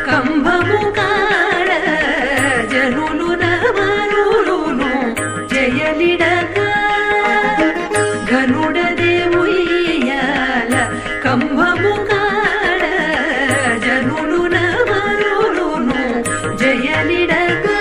కంభము కాడ జనులు నవరులును జయలిడగా ఘనుడదే ఉయ్యాల కంభము కాడ జనులు నవరులును జయలిడగా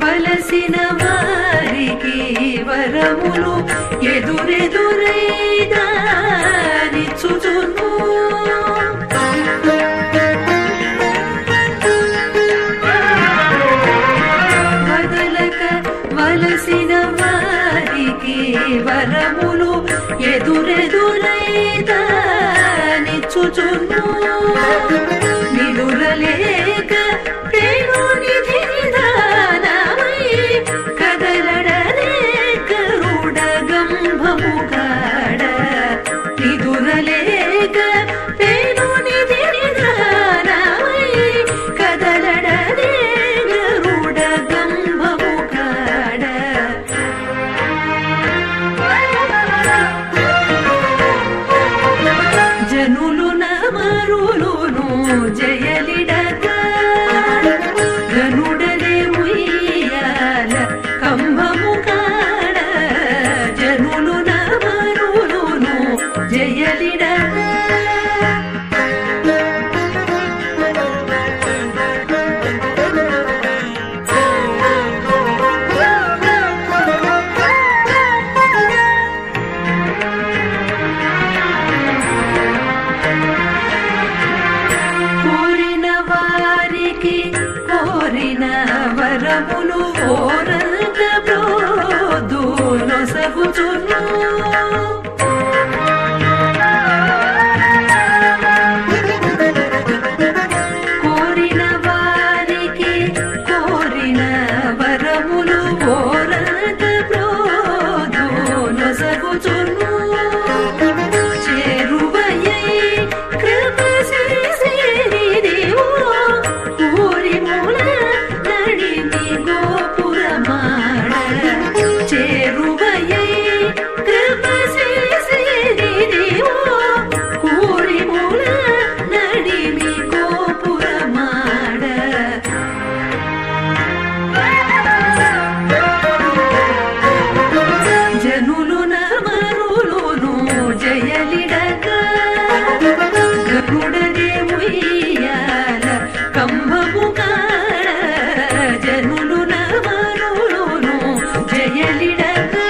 వలసిన వారికి వరములు ఎదురెదురైదారిచ్చుచును వదలక వలసిన వారికి వరములు ఎదురెదురైదానిచ్చుచును నిదురలేక నిదురలేక పేను నిధినిధానమై కదలడదే గరుడ గంభము కాడ జనులు నమరులును జయలిడగా గనుడలే ఉయ్యాల కంభము కాడ జనులు నమరులును జయలిడగా కోరిన వారికి కోరిన వరములు కోరంత బ్రోదు నొసగుచును కోరిన వారికి కోరిన వరములు కోరంత బ్రోదు నొసగుచును చేరువయ్యై కృప చేసిరిదివో ఊరి మూల నడిమి గోపురమాడ చేరువయ్యై కృప చేసిరిదివో ఊరి మూల నడిమి గోపురమాడ జనులు నమరులును జయలిడగా గరుడదే ఉయ్యాల కంభము కాడ జనులు నమరులును జయలిడగా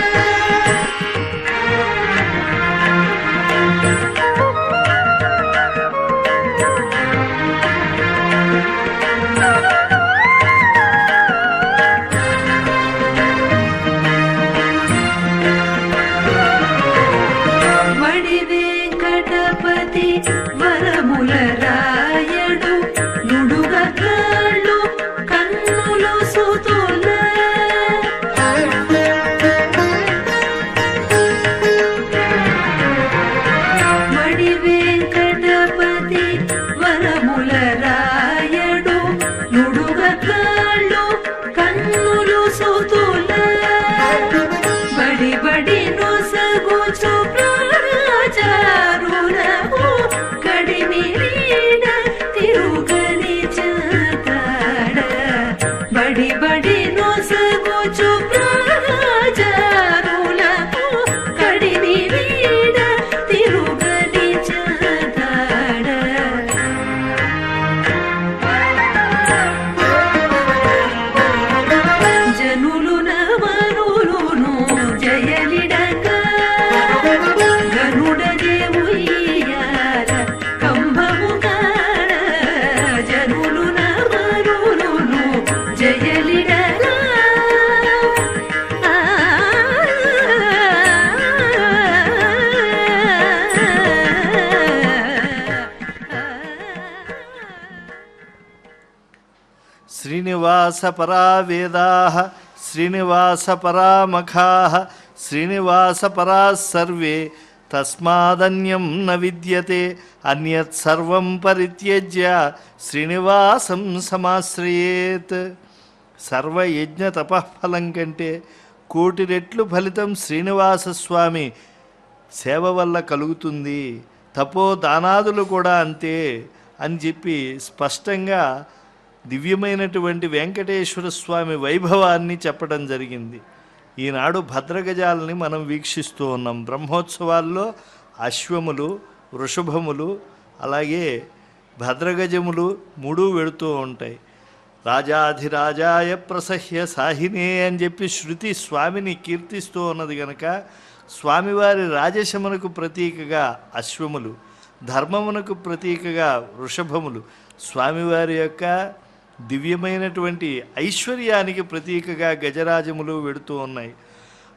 వడి వెంకటపతి వరముల రాయడు నుడుగ కాళ్ళు కన్నులు సుతుల వడి వెంకటపతి వరముల రాయడు నుడుగ కాళ్ళు కన్నులు సుతుల బడి బడి నొసగుచు ప్రాణాచారులకు కడిమి నీడ తిరుగని చతాడ బడి బడి నొసగుచు ప్రాణాచారులకు కడిమి నీడ తిరుగని చతాడ జనులు నవరులును జయలిడగా గరుడదే ఉయ్యాల కంభము కాడ జనులు నవరులును జయలిడగా శ్రీనివాస పరా వేదాః శ్రీనివాస పరా మఖాః శ్రీనివాస పరా సర్వే తస్మాదన్యం న విద్యతే అన్యత్ సర్వం పరిత్యజ్య శ్రీనివాసం సమాశ్రయేత్. సర్వయజ్ఞ తపఃఫలం కంటే 1,000,000 రెట్లు ఫలితం శ్రీనివాసస్వామి సేవ వల్ల కలుగుతుంది. తపో దానాదులు కూడా అంతే అని చెప్పి స్పష్టంగా దివ్యమైనటువంటి వెంకటేశ్వర స్వామి వైభవాన్ని చెప్పడం జరిగింది. ఈనాడు భద్రగజాలని మనం వీక్షిస్తూ ఉన్నాం. బ్రహ్మోత్సవాల్లో అశ్వములు, వృషభములు, అలాగే భద్రగజములు 3 వెళుతూ ఉంటాయి. రాజాధిరాజాయ ప్రసహ్య సాహినే అని చెప్పి శృతి స్వామిని కీర్తిస్తూ ఉన్నది కనుక స్వామివారి రాజశమునకు ప్రతీకగా అశ్వములు, ధర్మమునకు ప్రతీకగా వృషభములు, స్వామివారి యొక్క దివ్యమైనటువంటి ఐశ్వర్యానికి ప్రతీకగా గజరాజములు వెడుతూ ఉన్నాయి.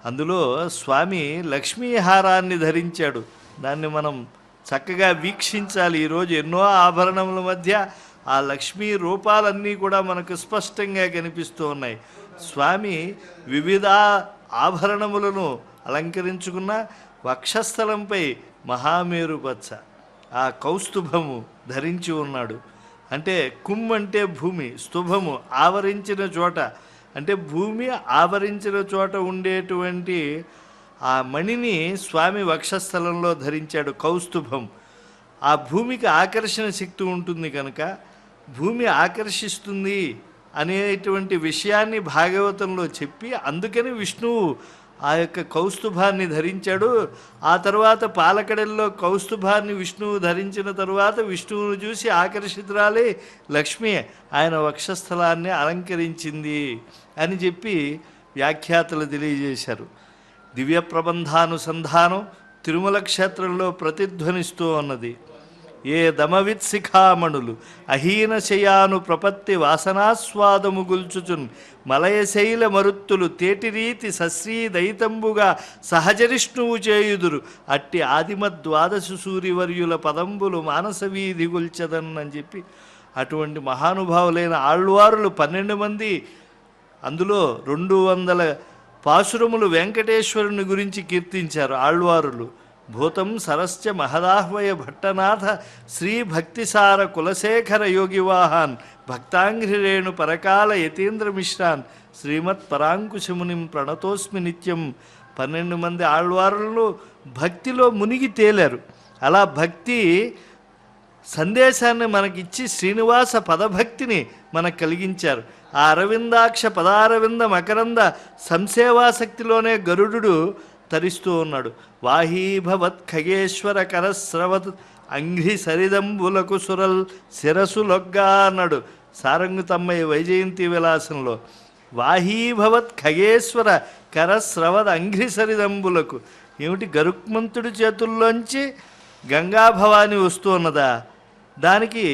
అందులో స్వామి లక్ష్మీహారాన్ని ధరించాడు. దాన్ని మనం చక్కగా వీక్షించాలి. ఈరోజు ఎన్నో ఆభరణముల మధ్య ఆ లక్ష్మీ రూపాలన్నీ కూడా మనకు స్పష్టంగా కనిపిస్తూ ఉన్నాయి. స్వామి వివిధ ఆభరణములను అలంకరించుకున్న వక్షస్థలంపై మహామేరు పచ్చ ఆ కౌస్తుభము ధరించి ఉన్నాడు. అంటే కుమ్ అంటే భూమి, స్తుభము ఆవరించిన చోట, అంటే భూమి ఆవరించిన చోట ఉండేటువంటి ఆ మణిని స్వామి వక్షస్థలంలో ధరించాడు. కౌస్తుభం ఆ భూమికి ఆకర్షణ శక్తి ఉంటుంది కనుక భూమి ఆకర్షిస్తుంది అనేటువంటి విషయాన్ని భాగవతంలో చెప్పి అందుకని విష్ణువు ఆ యొక్క కౌస్తుభాన్ని ధరించాడు. ఆ తర్వాత పాలకడల్లో కౌస్తుభాన్ని విష్ణువు ధరించిన తరువాత విష్ణువును చూసి ఆకర్షితురాలే లక్ష్మి ఆయన వక్షస్థలాన్ని అలంకరించింది అని చెప్పి వ్యాఖ్యాతలు తెలియజేశారు. దివ్య ప్రబంధానుసంధానం తిరుమల క్షేత్రంలో ప్రతిధ్వనిస్తూ ఉన్నది. ఏ దమవిత్సిఖామణులు అహీన శయాను ప్రపత్తి వాసనాస్వాదము గుల్చుచున్ మలయశైల మరుత్తులు తేటిరీతి సశ్రీ దయితంబుగా సహజరిష్ణువు చేయుదురు అట్టి ఆదిమ ద్వాదశ సూర్యవర్యుల పదంబులు మానసవీధి గుల్చదన్ అని చెప్పి అటువంటి మహానుభావులైన ఆళ్వారులు 12 మంది, అందులో 200 పాశురములు వెంకటేశ్వరుని గురించి కీర్తించారు ఆళ్వారులు. భూతం సరస్య మహదాహ్వయ భట్టనాథ శ్రీ భక్తిసార కులశేఖర యోగివాహాన్ భక్తాంఘ్రిరేణు పరకాల యతీంద్ర మిశ్రాన్ శ్రీమత్ పరాంకుశమునిం ప్రణతోస్మి నిత్యం. 12 మంది ఆళ్వారులను భక్తిలో మునిగి తేలారు. అలా భక్తి సందేశాన్ని మనకిచ్చి శ్రీనివాస పదభక్తిని మనకు కలిగించారు. ఆ అరవిందాక్ష పదారవింద మకరంద సంసేవాసక్తిలోనే గరుడు తరిస్తూ ఉన్నాడు. వాహీభవత్ ఖగేశ్వర కరస్రవత్ అంఘ్రి సరిదంబులకు సురల్ శిరసులొగ్గా అన్నాడు సారంగుతమ్మయ్య వైజయంతి విలాసంలో. వాహీభవత్ ఖగేశ్వర కరస్రవత్ అంఘ్రి సరిదంబులకు ఏమిటి? గరుక్మంతుడి చేతుల్లోంచి గంగాభవాని వస్తూ ఉన్నదా? దానికి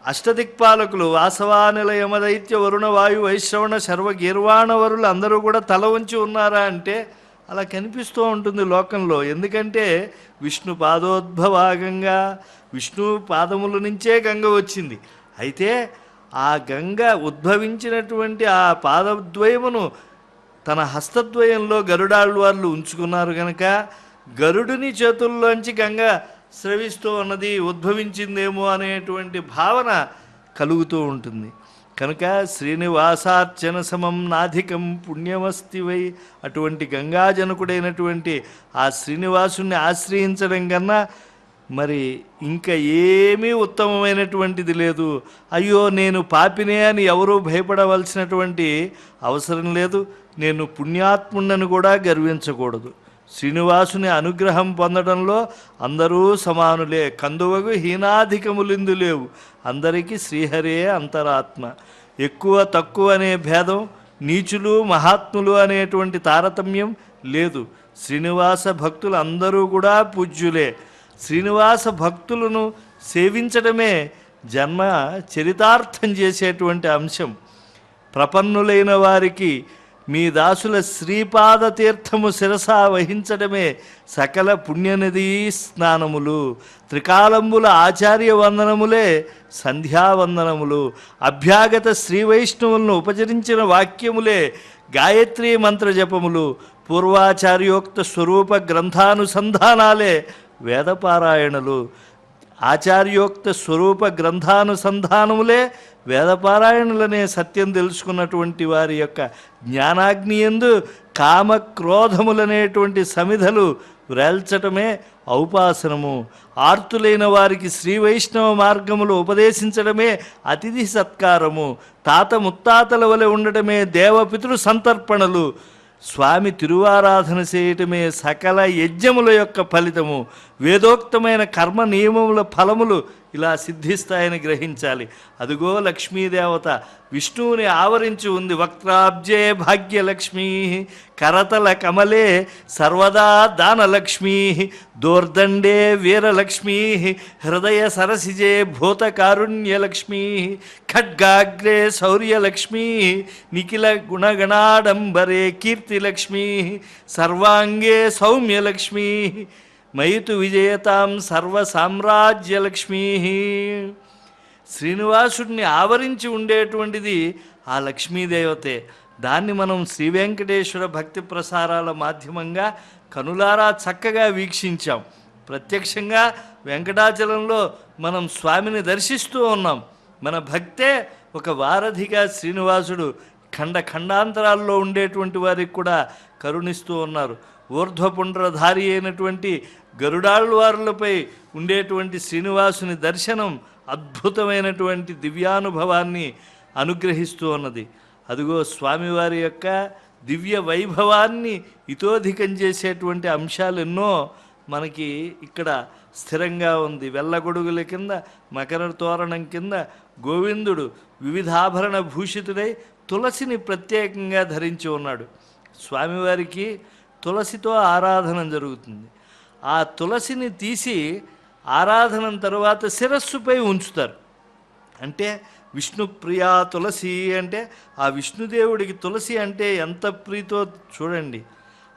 అష్టదిక్పాలకులు వాసవానిల యమదైత్య వరుణ వాయు వైశ్రవణ శర్వ గీర్వాణవరులు అందరూ కూడా తల ఉంచి ఉన్నారా అంటే అలా కనిపిస్తూ ఉంటుంది లోకంలో. ఎందుకంటే విష్ణు పాదోద్భవాగంగా విష్ణు పాదముల నుంచే గంగ వచ్చింది. అయితే ఆ గంగ ఉద్భవించినటువంటి ఆ పాదద్వయమును తన హస్తద్వయంలో గరుడాళ్వార్లు ఉంచుకున్నారు కనుక గరుడుని చేతుల్లోంచి గంగ స్రవిస్తూ ఉన్నది, ఉద్భవించిందేమో అనేటువంటి భావన కలుగుతూ ఉంటుంది. కనుక శ్రీనివాసార్చన సమం నాధికం పుణ్యమస్తి వై, అటువంటి గంగాజనకుడైనటువంటి ఆ శ్రీనివాసుని ఆశ్రయించడం కన్నా మరి ఇంకా ఏమీ ఉత్తమమైనటువంటిది లేదు. అయ్యో నేను పాపినే అని ఎవరూ భయపడవలసినటువంటి అవసరం లేదు. నేను పుణ్యాత్ముండని కూడా గర్వించకూడదు. శ్రీనివాసుని అనుగ్రహం పొందడంలో అందరూ సమానులే, కందువగు హీనాధికములిందు లేవు, అందరికీ శ్రీహరే అంతరాత్మ. ఎక్కువ తక్కువ అనే భేదం, నీచులు మహాత్ములు అనేటువంటి తారతమ్యం లేదు. శ్రీనివాస భక్తులు అందరూ కూడా పూజ్యులే. శ్రీనివాస భక్తులను సేవించడమే జన్మ చరితార్థం చేసేటువంటి అంశం. ప్రపన్నులైన వారికి మీ దాసుల శ్రీపాద తీర్థము శిరసా వహించడమే సకల పుణ్యనదీ స్నానములు. త్రికాలంబుల ఆచార్య వందనములే సంధ్యావందనములు. అభ్యాగత శ్రీ వైష్ణవులను ఉపచరించిన వాక్యములే గాయత్రీ మంత్ర జపములు. పూర్వాచార్యోక్త స్వరూప గ్రంథానుసంధానాలే వేదపారాయణలు. ఆచార్యోక్త స్వరూప గ్రంథానుసంధానములే వేదపారాయణులనే సత్యం తెలుసుకున్నటువంటి వారి యొక్క జ్ఞానాగ్నియందు కామక్రోధములనేటువంటి సమిధలు వ్రేల్చటమే ఔపాసనము. ఆర్తులైన వారికి శ్రీ వైష్ణవ మార్గములు ఉపదేశించడమే అతిథి సత్కారము. తాత ముత్తాతల వలె ఉండటమే దేవపితృ సంతర్పణలు. స్వామి తిరువారాధన చేయటమే సకల యజ్ఞముల యొక్క ఫలితము. వేదోక్తమైన కర్మ నియమముల ఫలములు ఇలా సిద్ధిస్తాయని గ్రహించాలి. అదుగో లక్ష్మీదేవత విష్ణువుని ఆవరించి ఉంది. వక్రాబ్జే భాగ్యలక్ష్మీ, కరతల కమలే సర్వదా దానలక్ష్మీ, దోర్దండే వీరలక్ష్మీ, హృదయ సరసిజే భూతకారుణ్యలక్ష్మీ, ఖడ్గాగ్రే శౌర్యలక్ష్మీ, నిఖిల గుణగణాడంబరే కీర్తిలక్ష్మీ, సర్వాంగే సౌమ్యలక్ష్మీ, మయితు విజయతాం సర్వసామ్రాజ్యలక్ష్మీ. శ్రీనివాసుడిని ఆవరించి ఉండేటువంటిది ఆ లక్ష్మీదేవతే. దాన్ని మనం శ్రీ వెంకటేశ్వర భక్తి ప్రసారాల మాధ్యమంగా కనులారా చక్కగా వీక్షించాం. ప్రత్యక్షంగా వెంకటాచలంలో మనం స్వామిని దర్శిస్తూ ఉన్నాం. మన భక్తే ఒక వారధిగా శ్రీనివాసుడు ఖండాంతరాల్లో ఉండేటువంటి వారికి కూడా కరుణిస్తూ ఉన్నారు. ఊర్ధ్వపుండ్రధారి అయినటువంటి గరుడాళ్వారులపై ఉండేటువంటి శ్రీనివాసుని దర్శనం అద్భుతమైనటువంటి దివ్యానుభవాన్ని అనుగ్రహిస్తూ ఉన్నది. అదిగో స్వామివారి యొక్క దివ్య వైభవాన్ని ఇతోధికం చేసేటువంటి అంశాలు ఎన్నో మనకి ఇక్కడ స్థిరంగా ఉంది. వెల్లగొడుగుల కింద మకర తోరణం కింద గోవిందుడు వివిధాభరణ భూషితుడై తులసిని ప్రత్యేకంగా ధరించి ఉన్నాడు. స్వామివారికి తులసితో ఆరాధన జరుగుతుంది. ఆ తులసిని తీసి ఆరాధన తరువాత శిరస్సుపై ఉంచుతారు. అంటే విష్ణుప్రియా తులసి అంటే ఆ విష్ణుదేవుడికి తులసి అంటే ఎంత ప్రీతో చూడండి.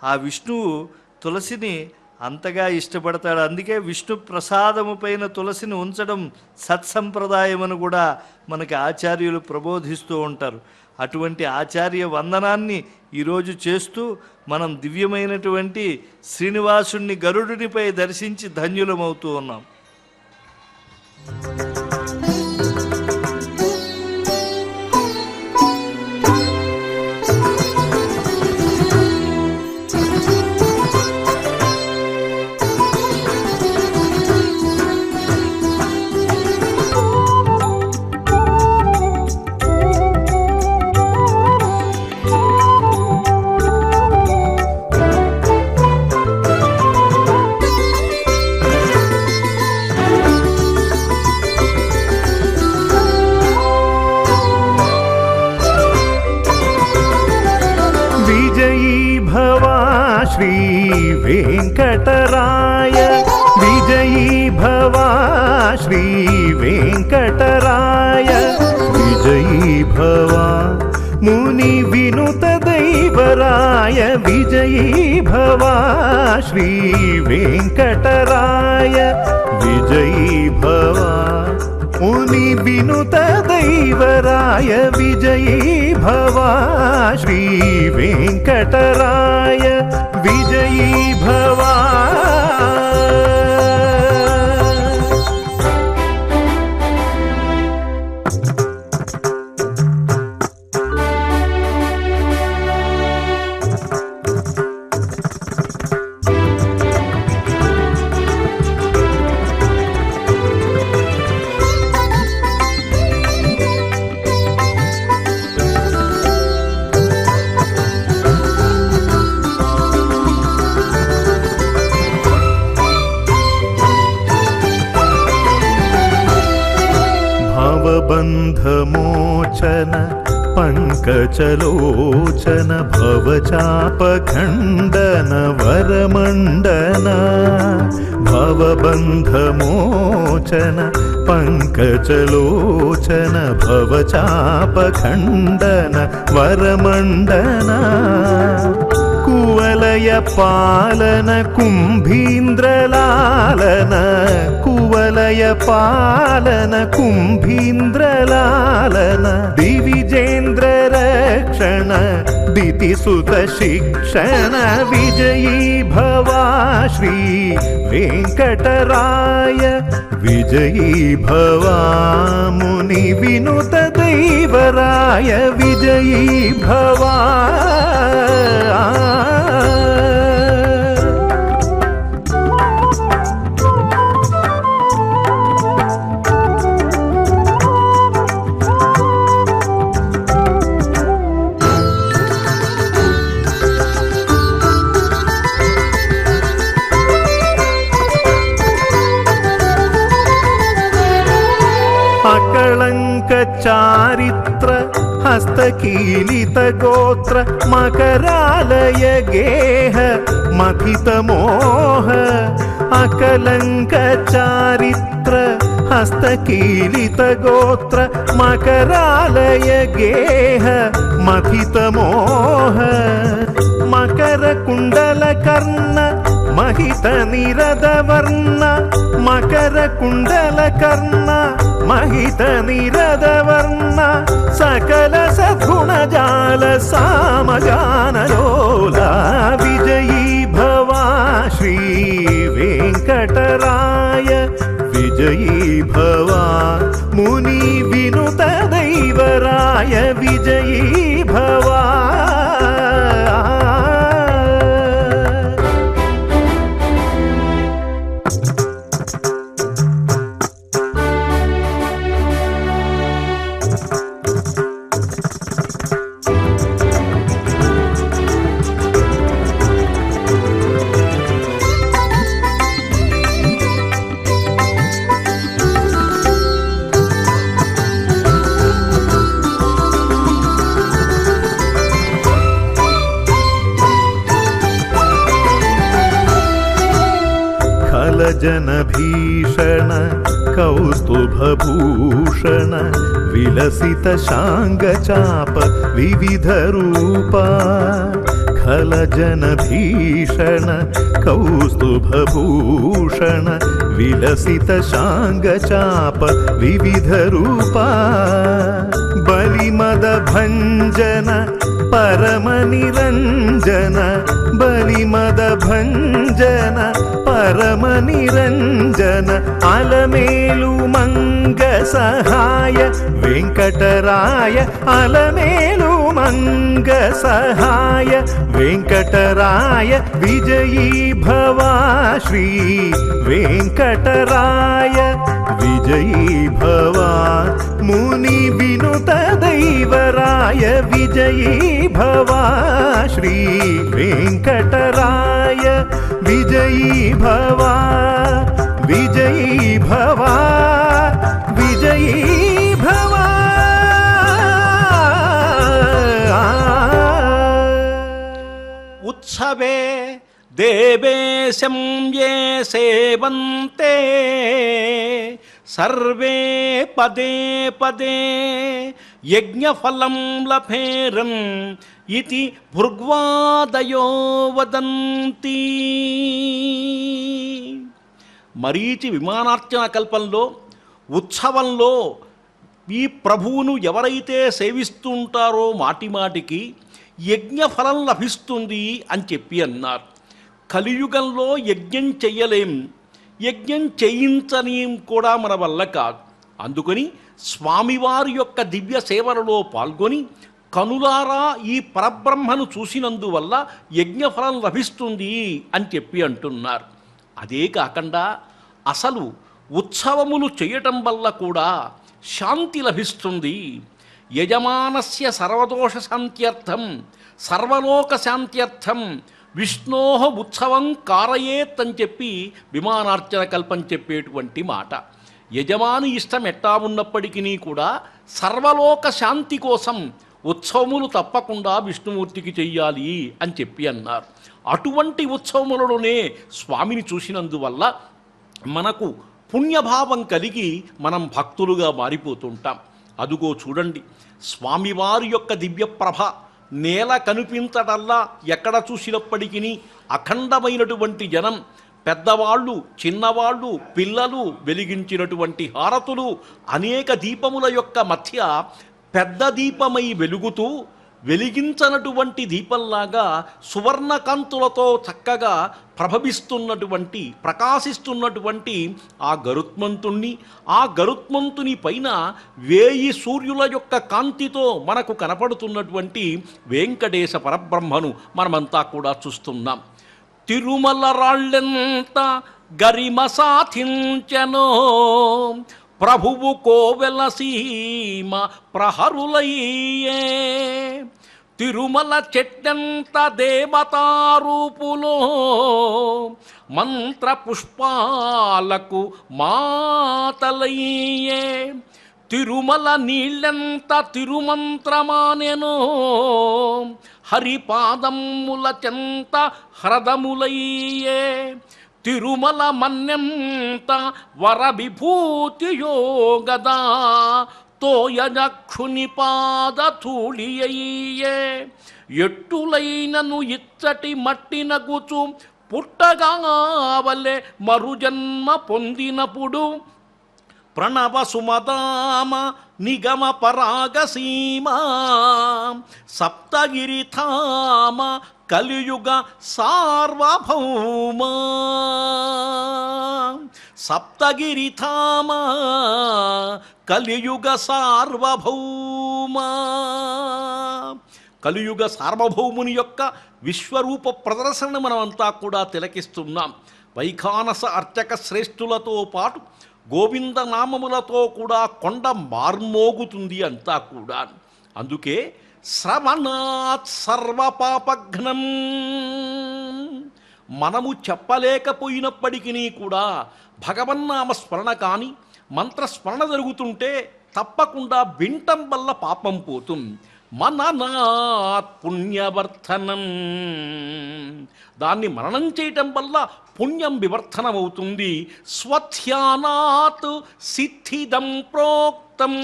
ఆ విష్ణువు తులసిని అంతగా ఇష్టపడతాడు. అందుకే విష్ణు ప్రసాదము పైన తులసిని ఉంచడం సత్సంప్రదాయమని కూడా మనకి ఆచార్యులు ప్రబోధిస్తూ ఉంటారు. అటువంటి ఆచార్య వందనాన్ని ఈరోజు చేస్తూ మనం దివ్యమైనటువంటి శ్రీనివాసుణ్ణి గరుడునిపై దర్శించి ధన్యులమవుతూ ఉన్నాం. श्री वेंकटराय विजयी भवा श्री वेंकटराय विजयी भवा मुनि विनुत दैवराय विजयी भवा श्री वेंकटराय विजयी भवा मुनि विनुत दैवराय विजयी भवा श्री वेंकटराय विजयी भवा। बंधमोचन पंकचलोचन भवचापखंडन वरमंडन भवबंधमोचन पंकचलोचन भवचापखंडन वरमंडन कुवलय पालन कुंभीन्द्रलालन कुवलय पालन कुंभीन्द्रलालन दिविजेन्द्र रक्षण दितिसुत शिक्षण विजयी भवा श्री वेङ्कटराय विजयी भवा मुनि विनुत दैवराय विजयी भवा अकळङ्क चारित्र हस्तकीलित गोत्र मकरालय गेह मथित मोह अकलङ्क चारित्र हस्तकीलित गोत्र मकरालय गेह मथित मोह मकर कुण्डल कर्ण महित निरद वर्ण मकर कुण्डल कर्ण महित निरद वर्ण सकल सद्गुण जाल सामगानलोला विजयी भवा श्री वेङ्कटराय विजयी भवा मुनि विनुत दैवराय विजयी भवा जन भीषण कौस्तुभभूषण विलसित शाङ्गचाप विविध रूपा खल जन भीषण कौस्तुभभूषण विलसित शाङ्गचाप विविध रूपा बलिमद भञ्जन परम निरञ्जन बलिमद भञ्जन परम निरञ्जन अलमेलु मंग सहाय वेङ्कटराय अलमेलु मंग सहाय वेङ्कटराय विजयी भवा श्री वेङ्कटराय विजयी भवा मुनि विनुत दैवराय विजयी भवा श्री वेङ्कटराय विजयी भवा विजयी भवा विजयी भवा उत्सवे देवेशं ये सेवन्ते सर्वे पदे पदे यज्ञफलं लभेरन् इति भृग्वादयो वदन्ति. మరీచి విమానార్చన కల్పంలో ఉత్సవంలో ఈ ప్రభువును ఎవరైతే సేవిస్తూ ఉంటారో మాటిమాటికి యజ్ఞఫలం లభిస్తుంది అని చెప్పి అన్నారు. కలియుగంలో యజ్ఞం చెయ్యలేం, యజ్ఞం చేయించనీం కూడా మన వల్ల కాదు. అందుకని స్వామివారి యొక్క దివ్య సేవలలో పాల్గొని కనులారా ఈ పరబ్రహ్మను చూసినందువల్ల యజ్ఞఫలం లభిస్తుంది అని చెప్పి అంటున్నారు. అదే కాకుండా అసలు ఉత్సవములు చేయటం వల్ల కూడా శాంతి లభిస్తుంది. యజమానస్య సర్వదోష శాంత్యర్థం సర్వలోక శాంత్యర్థం విష్ణో ఉత్సవం కారయేత్ అని చెప్పి విమానార్చన కల్పం చెప్పేటువంటి మాట. యజమాని ఇష్టం ఎట్టా ఉన్నప్పటికీ కూడా సర్వలోక శాంతి కోసం ఉత్సవములు తప్పకుండా విష్ణుమూర్తికి చెయ్యాలి అని చెప్పి అన్నారు. అటువంటి ఉత్సవములలోనే స్వామిని చూసినందువల్ల మనకు పుణ్యభావం కలిగి మనం భక్తులుగా మారిపోతుంటాం. అదుగో చూడండి, స్వామివారి యొక్క దివ్యప్రభ నేల కనిపించటల్లా ఎక్కడ చూసినప్పటికీ అఖండమైనటువంటి జనం, పెద్దవాళ్ళు, చిన్నవాళ్ళు, పిల్లలు వెలిగించినటువంటి హారతులు అనేక దీపముల యొక్క మధ్య పెద్ద దీపమై వెలుగుతూ వెలిగించనటువంటి దీపంలాగా సువర్ణకాంతులతో చక్కగా ప్రభవిస్తున్నటువంటి ప్రకాశిస్తున్నటువంటి ఆ గరుత్మంతుణ్ణి, ఆ గరుత్మంతుని పైన 1000 సూర్యుల యొక్క కాంతితో మనకు కనపడుతున్నటువంటి వెంకటేశ పరబ్రహ్మను మనమంతా కూడా చూస్తున్నాం. తిరుమల రాళ్ళెంత గరిమ సాధించెనో ప్రభువు కోవెల సీమ ప్రహరులయ్యే, తిరుమల చెట్టెంత దేవతారూపులో మంత్ర పుష్పాలకు మాతలయ్యే, తిరుమల నీళ్ళెంత తిరుమంత్రమానెనో హరిపాదముల చెంత హ్రదములయ్యే, తిరుమల మన్నెంత వరవిభూతియో గదా తోయజక్షుని పాదధూళియయ్యే, ఎట్టులైనను ఇచ్చటి మట్టినగుచు పుట్టగావలే మరుజన్మ పొందినప్పుడు ప్రణవ సుమదామ నిగమ పరాగసీమ సప్తగిరిధామ కలియుగ సార్వభౌమ, సప్తగిరిధామ కలియుగ సార్వభౌమ. కలియుగ సార్వభౌముని యొక్క విశ్వరూప ప్రదర్శన మనమంతా కూడా తిలకిస్తున్నాం. వైఖానస అర్చక శ్రేష్ఠులతో పాటు గోవింద నామములతో కూడా కొండ మార్మోగుతుంది అంతా కూడా. అందుకే శ్రవణాత్ సర్వపాపఘ్నం, మనము చెప్పలేకపోయినప్పటికీ కూడా భగవన్నామ స్మరణ కానీ మంత్రస్మరణ జరుగుతుంటే తప్పకుండా వింటం వల్ల పాపం పోతుంది. మననాత్ పుణ్యవర్ధనం, దాన్ని మననం చేయటం వల్ల పుణ్యం వివర్ధనమవుతుంది. స్వధ్యానాత్ సిద్ధిదం ప్రోక్తం,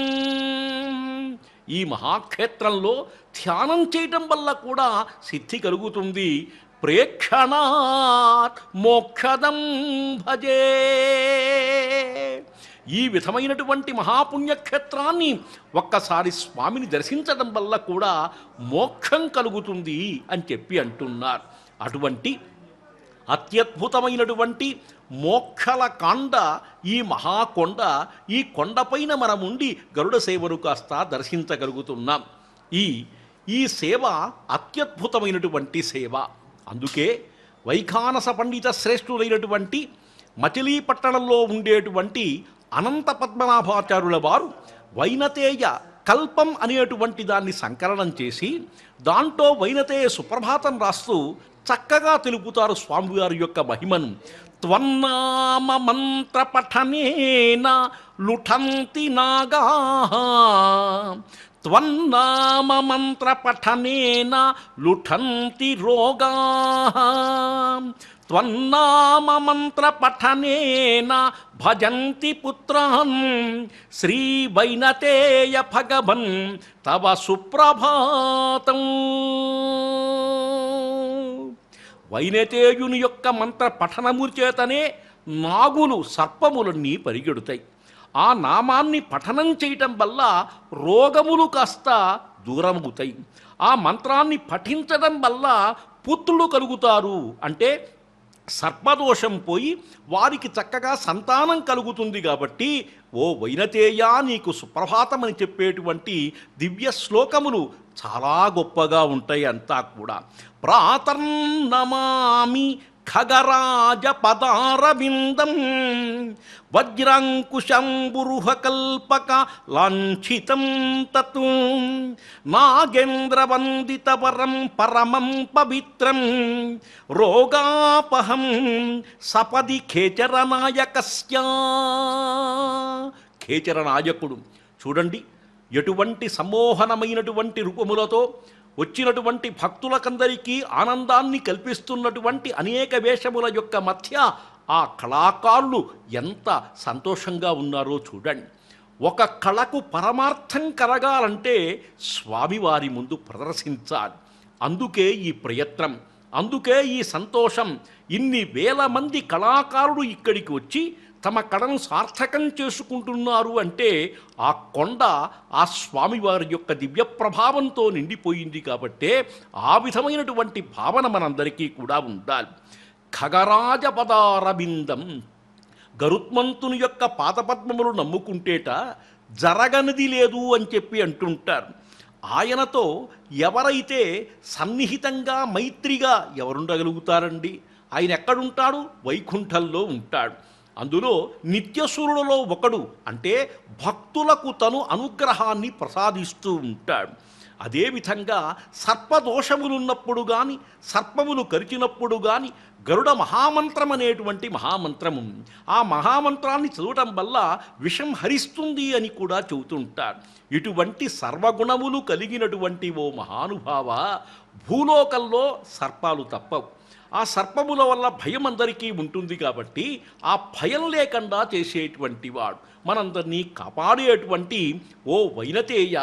ఈ మహాక్షేత్రంలో ధ్యానం చేయటం వల్ల కూడా సిద్ధి కలుగుతుంది. ప్రేక్షణాత్ మోక్షదం భజే, ఈ విధమైనటువంటి మహాపుణ్యక్షేత్రాన్ని ఒక్కసారి స్వామిని దర్శించడం వల్ల కూడా మోక్షం కలుగుతుంది అని చెప్పి అంటున్నారు. అటువంటి అత్యద్భుతమైనటువంటి మోక్షల కాండ ఈ మహాకొండ, ఈ కొండపైన మనముండి గరుడ సేవను కాస్త దర్శించగలుగుతున్నాం. ఈ సేవ అత్యద్భుతమైనటువంటి సేవ. అందుకే వైఖానస పండిత శ్రేష్ఠులైనటువంటి మచిలీపట్టణంలో ఉండేటువంటి అనంత పద్మనాభాచార్యుల వారు వైనతేయ కల్పం అనేటువంటి దాన్ని సంకలనం చేసి దాంట్లో వైనతేయ సుప్రభాతం రాస్తూ చక్కగా తెలుపుతారు స్వామివారి యొక్క మహిమను. త్వన్నామ మంత్ర పఠనేన లుఠంతి నాగా, త్వన్నామ మంత్ర పఠనేన లుఠంతి రోగా, త్వన్నామ మంత్ర పఠనేన భజంతి పుత్రాన్ శ్రీ వైనతేయ భగవన్ తవ సుప్రభాతం. వైనతేయుని యొక్క మంత్ర పఠనము చేతనే నాగులు సర్పములన్నీ పరిగెడుతాయి. ఆ నామాన్ని పఠనం చేయటం వల్ల రోగములు కాస్త దూరమవుతాయి. ఆ మంత్రాన్ని పఠించడం వల్ల పుత్రులు కలుగుతారు, అంటే సర్పదోషం పోయి వారికి చక్కగా సంతానం కలుగుతుంది. కాబట్టి ఓ వైనతేయ నీకు సుప్రభాతం అని చెప్పేటువంటి దివ్య శ్లోకములు చాలా గొప్పగా ఉంటాయి అంతా కూడా. ప్రాతర్నమామి ఖగరాజ పదారవిందం వజ్రాంకుశంబురుహకల్పక లాంఛితం తత్ నాగేంద్రవందితవరం పరమం పవిత్రం రోగాపహం సపది ఖేచరనాయకస్య. ఖేచరనాయకుడు చూడండి ఎటువంటి సమ్మోహనమైనటువంటి రూపములతో వచ్చినటువంటి భక్తులకందరికీ ఆనందాన్ని కల్పిస్తున్నటువంటి అనేక వేషముల యొక్క మధ్య ఆ కళాకారులు ఎంత సంతోషంగా ఉన్నారో చూడండి. ఒక కళకు పరమార్థం కలగాలంటే స్వామివారి ముందు ప్రదర్శించాలి. అందుకే ఈ ప్రయత్నం, అందుకే ఈ సంతోషం. ఇన్ని వేల మంది కళాకారులు ఇక్కడికి వచ్చి తమ కళను సార్థకం చేసుకుంటున్నారు అంటే ఆ కొండ ఆ స్వామివారి యొక్క దివ్య ప్రభావంతో నిండిపోయింది కాబట్టే ఆ విధమైనటువంటి భావన మనందరికీ కూడా ఉండాలి. ఖగరాజ పదారబిందం, గరుత్మంతుని యొక్క పాదపద్మములు నమ్ముకుంటేట జరగనిది లేదు అని చెప్పి అంటుంటారు. ఆయనతో ఎవరైతే సన్నిహితంగా మైత్రిగా ఎవరుండగలుగుతారండి? ఆయన ఎక్కడుంటాడు? వైకుంఠంలో ఉంటాడు. అందులో నిత్యసూరులలో ఒకడు, అంటే భక్తులకు తను అనుగ్రహాన్ని ప్రసాదిస్తూ ఉంటాడు. అదేవిధంగా సర్పదోషములున్నప్పుడు కానీ, సర్పములు కరిచినప్పుడు కానీ గరుడ మహామంత్రం అనేటువంటి మహామంత్రము, ఆ మహామంత్రాన్ని చదవటం వల్ల విషం హరిస్తుంది అని కూడా చెబుతుంటారు. ఇటువంటి సర్వగుణములు కలిగినటువంటి ఓ మహానుభావ, భూలోకంలో సర్పాలు తప్పవు. ఆ సర్పముల వల్ల భయం అందరికీ ఉంటుంది కాబట్టి ఆ భయం లేకుండా చేసేటువంటి వాడు, మనందరినీ కాపాడేటువంటి ఓ వైనతేయ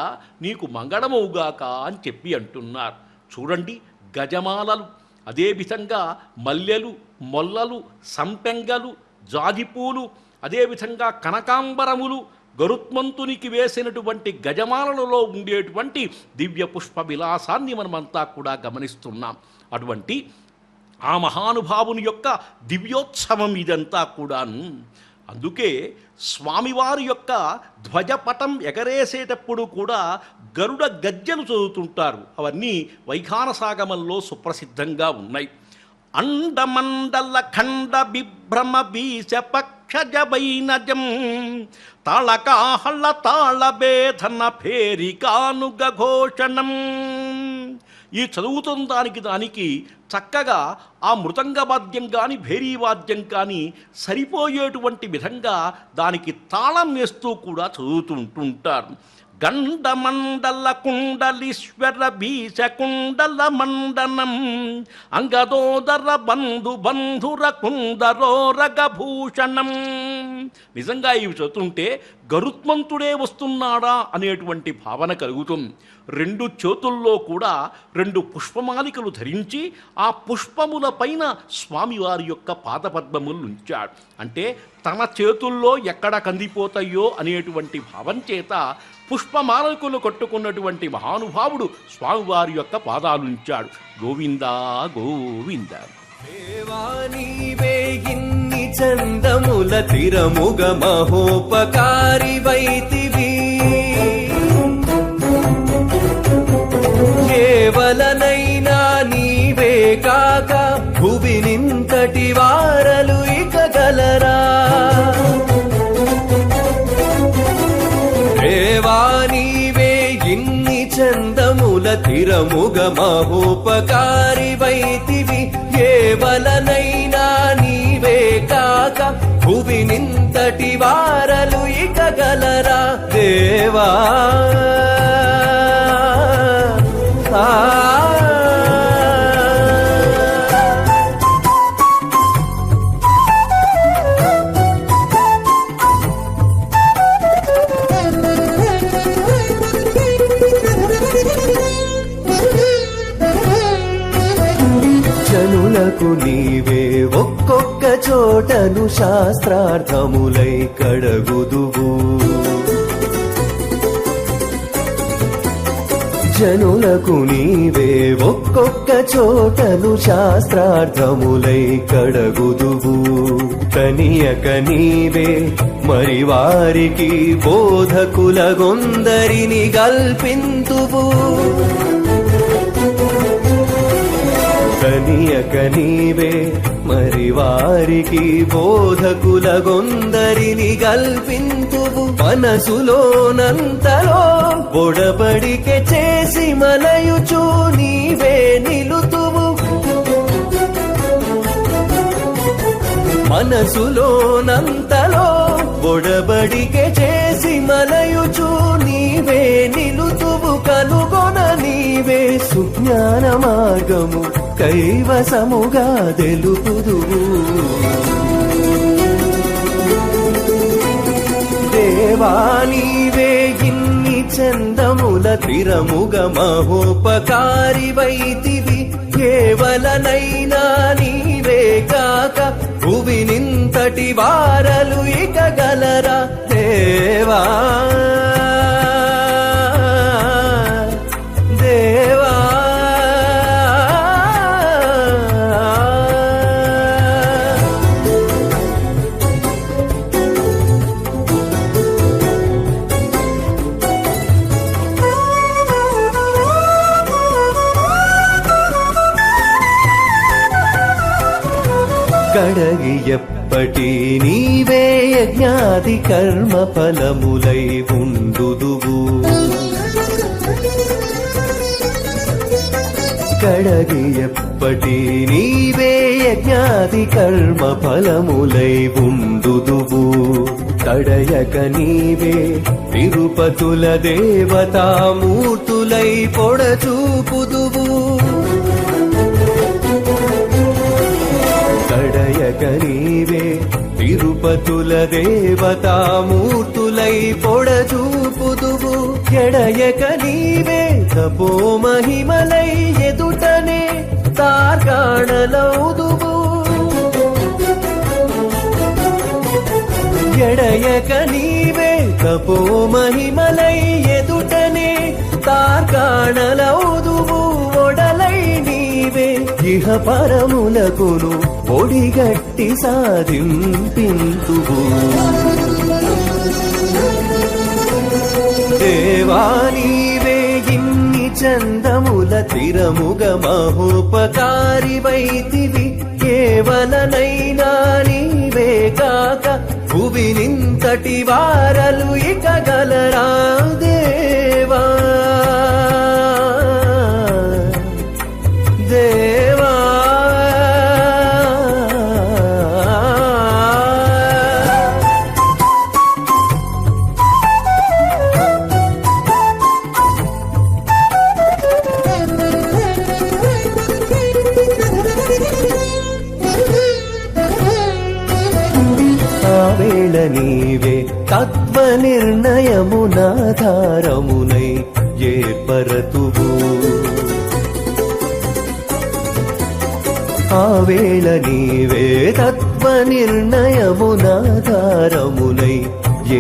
నీకు మంగళమవుగాక అని చెప్పి అంటున్నారు. చూడండి, గజమాలలు, అదేవిధంగా మల్లెలు, మొల్లలు, సంపెంగలు, జాజిపూలు, అదేవిధంగా కనకాంబరములు, గరుత్మంతునికి వేసినటువంటి గజమాలలో ఉండేటువంటి దివ్య పుష్ప విలాసాన్ని మనమంతా కూడా గమనిస్తున్నాం. అటువంటి ఆ మహానుభావుని యొక్క దివ్యోత్సవం ఇదంతా కూడాను. అందుకే స్వామివారి యొక్క ధ్వజపటం ఎగరేసేటప్పుడు కూడా గరుడ గజ్జలు చదువుతుంటారు. అవన్నీ వైఖానసాగమంలో సుప్రసిద్ధంగా ఉన్నాయి. అండమండల ఖండ బిభ్రమ బీజ పక్షజ వైనజం తాళకాహళ తాళబేధన ఫేరికానుగ ఘోషణం. ఈ చదువుతున్న దానికి చక్కగా ఆ మృదంగవాద్యం కానీ భేరీవాద్యం కానీ సరిపోయేటువంటి విధంగా దానికి తాళం వేస్తూ కూడా చదువుతుంటుంటారు. గండమండల కుండలీశ్వర బీజ కుండల మండనం అంగదోదర బంధు బంధుర కుందరో రగభూషణం. నిజంగా ఇవి చదువుతుంటే గరుత్మంతుడే వస్తున్నాడా అనేటువంటి భావన కలుగుతుంది. రెండు చేతుల్లో కూడా రెండు పుష్పమాలికలు ధరించి ఆ పుష్పముల పైన స్వామివారి యొక్క పాదపద్మములు ఉంచాడు. అంటే తన చేతుల్లో ఎక్కడ కందిపోతాయో అనేటువంటి భావం చేత పుష్పమాలికలు కట్టుకున్నటువంటి మహానుభావుడు స్వామివారి యొక్క పాదాలుంచాడు. గోవిందా గోవింద. దేవానీవే ఇన్ని చందముల తిరముగ మహోపకారి వైతివి, కేవలనైనా నీవే కాక భువినింతటి వారలు ఇక గలరా. దేవానీవే ఇన్ని చందముల తిరముగ మహోపకారి వైతివి, కేవలనైనా నీవే కాక భువినింతటి వారలు ఇక గలరా. దేవా జనులకు నీవే ఒక్కొక్క చోటను శాస్త్రార్థములై కడగుదువు. జనులకు నీవే ఒక్కొక్క చోటను శాస్త్రార్థములై కడగుదువు. కనియక నీవే మరి వారికి బోధకులగొందరిని గల్పింతువు. కనియక నీవే మరి వారికి బోధకులగొందరిని గల్పింతువు. మనసులోనంతలో బొడబడికె చేసి మనయుచు నీవే నిలుతువు. మనసులోనంతలో బొడబడికె చేసి మనయుచు నీవే నిలుతువు. కనుగొన నీవే సుజ్ఞాన మార్గము కైవసముగా తెలుపుదువు. దేవా నీవే ఇన్ని చందముల తిరముగ మహోపకారి వైతివి, కేవలనైనా నీవే కాక భువినింతటి వారలు ఇక గలరా దేవా దేవా కడగి ఎప్పటి నీవే యజ్ఞాది కర్మ ఫలములై ఉండుదువు కడగి ఎప్పటి నీవే యజ్ఞాది కర్మ ఫలములై ఉండుదువు కడయక నీవే తిరుపతుల దేవతామూర్తులై పొడచూపుదువు కడయక నీవే తిరుపతుల దేవతామూర్తులై పొడచూపుదువు ఎడయక నీవే తపో మహిమలై ఎదుటనే తార్కాణలౌదువు ఎడయక నీవే తపో మహిమలై ఎదుటనే తార్కాణలౌదువు ఒడలై నీవే ఇహ పరములకును ఒడిగట్టి సాధింపింతువు దేవా నీవే ఇన్ని చందముల తిరముగ మహోపకారివైతివి కేవలనైనా నీవే కాక భువినింతటి వారలు ఇక గలరా దేవా దేవా ఆవేళ నీవే తత్వ నిర్ణయమునాధారమునై ఏర్పరతువు ఆవేళ నీవే తత్వ నిర్ణయమునాధారమునై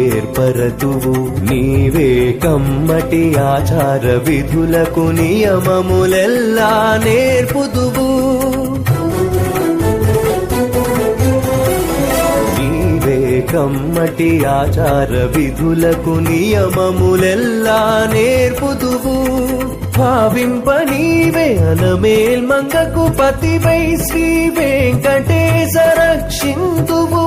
ఏర్పరతువు నీవే కమ్మటి ఆచార విధులకు నియమములెల్లా నేర్పుదువు కమ్మటి ఆచార విధులకు నియమములెల్లా నేర్పుదువు భావింప నీవే అనమేల్మంగకు పతివై శ్రీ వెంకటేశ రక్షింతువు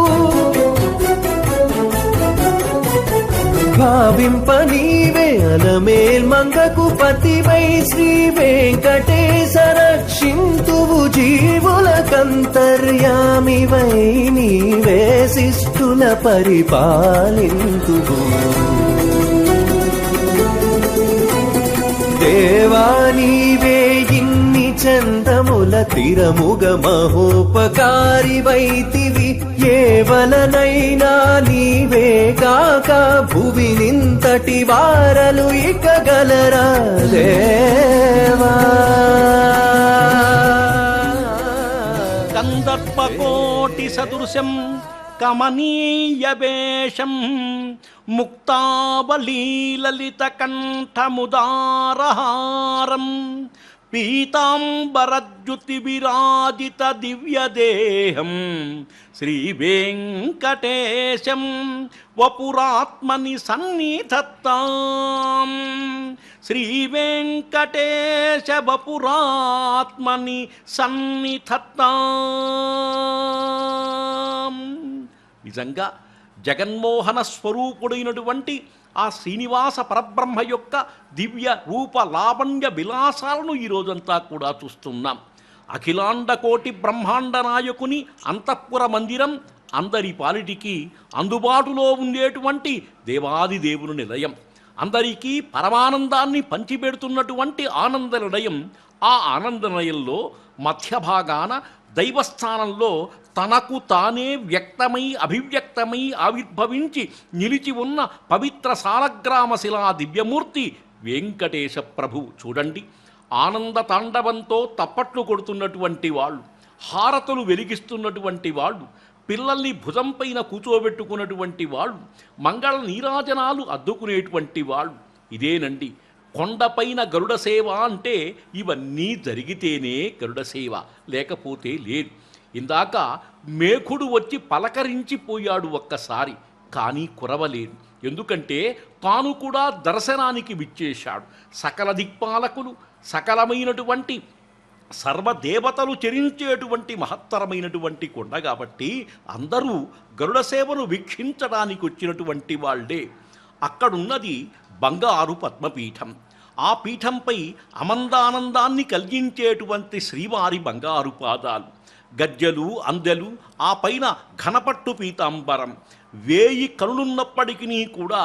భావింప నీవే అనమేల్మంగకు పతివై శ్రీ వెంకటేశ రక్షింతువు జీవులకంతర్యామివై నీవే శిష్టుల పరిపాలింతువు దేవా నీవే ఇన్ని చందముల తిరముగ మహోపకారివైతివి ఏవలనైనా నీవే కాక భువినింతటి వారలు ఇక గలరా దేవా కందర్పకోటి సదృశం కమనీయ వేషం ముక్తావలీలలిత కంఠముదారహారం పీతాంబరద్యుతి విరాజిత దివ్యదేహం శ్రీ వెంకటేశం వపురాత్మని సన్నిధత్తాం శ్రీ వెంకటేశ వపురాత్మని సన్నిధత్తాం. నిజంగా జగన్మోహన స్వరూపుడైనటువంటి ఆ శ్రీనివాస పరబ్రహ్మ యొక్క దివ్య రూప లావణ్య విలాసాలను ఈ రోజంతా కూడా చూస్తున్నాం. అఖిలాండ కోటి బ్రహ్మాండ నాయకుని అంతఃపుర మందిరం అందరి పాలిటికి అందుబాటులో ఉండేటువంటి దేవాది దేవుని నిలయం, అందరికీ పరమానందాన్ని పంచిపెడుతున్నటువంటి ఆనంద నిలయం. ఆ ఆనంద నిలయంలో మధ్య భాగాన దైవస్థానంలో తనకు తానే వ్యక్తమై అభివ్యక్తమై ఆవిర్భవించి నిలిచి ఉన్న పవిత్ర సాలగ్రామ శిలా దివ్యమూర్తి వెంకటేశ ప్రభు. చూడండి, ఆనంద తాండవంతో తప్పట్లు కొడుతున్నటువంటి వాళ్ళు, హారతులు వెలిగిస్తున్నటువంటి వాళ్ళు, పిల్లల్ని భుజం పైన కూర్చోబెట్టుకున్నటువంటి వాళ్ళు, మంగళ నీరాజనాలు అద్దుకునేటువంటి వాళ్ళు. ఇదేనండి కొండపైన గరుడ సేవ అంటే ఇవన్నీ జరిగితేనే గరుడ సేవ, లేకపోతే లేదు. ఇందాక మేఘుడు వచ్చి పలకరించిపోయాడు ఒక్కసారి, కానీ కురవలేదు. ఎందుకంటే తాను కూడా దర్శనానికి విచ్చేశాడు. సకల దిక్పాలకులు, సకలమైనటువంటి సర్వదేవతలు చరించేటువంటి మహత్తరమైనటువంటి కొండ కాబట్టి అందరూ గరుడ సేవను వీక్షించడానికి వచ్చినటువంటి వాళ్ళే. అక్కడున్నది బంగారు పద్మపీఠం. ఆ పీఠంపై అమందానందాన్ని కలిగించేటువంటి శ్రీవారి బంగారు పాదాలు, గజ్జలు, అందెలు, ఆ పైన ఘనపట్టు పీతాంబరం. 1000 కనులున్నప్పటికీ కూడా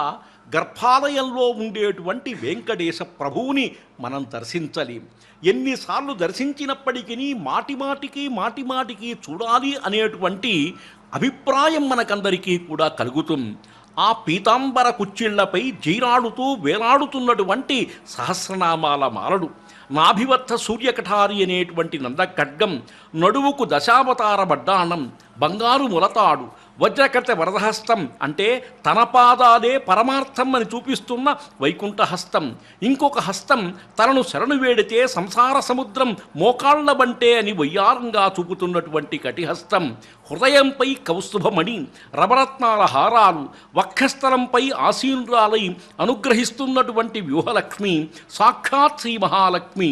గర్భాలయంలో ఉండేటువంటి వెంకటేశ ప్రభువుని మనం దర్శించలేం. ఎన్నిసార్లు దర్శించినప్పటికీ మాటిమాటికి చూడాలి అనేటువంటి అభిప్రాయం మనకందరికీ కూడా కలుగుతుంది. ఆ పీతాంబర కుచ్చిళ్లపై జీరాడుతూ వేలాడుతున్నటువంటి సహస్రనామాల మాలడు, నాభివత్త సూర్యకఠారి అనేటువంటి నందఖడ్గం, నడువుకు దశావతార బడ్డాణం, బంగారు ములతాడు, వజ్రకర్త వరదహస్తం అంటే తన పాదాలే పరమార్థం అని చూపిస్తున్న వైకుంఠహస్తం, ఇంకొక హస్తం తనను శరణు వేడితే సంసార సముద్రం మోకాళ్ల బంటే అని వయ్యారంగా చూపుతున్నటువంటి కటిహస్తం, హృదయంపై కౌస్తుభమణి, రవరత్నాల హారాలు, వక్షస్థలంపై ఆసీనురాలై అనుగ్రహిస్తున్నటువంటి వ్యూహలక్ష్మి, సాక్షాత్ శ్రీ మహాలక్ష్మి,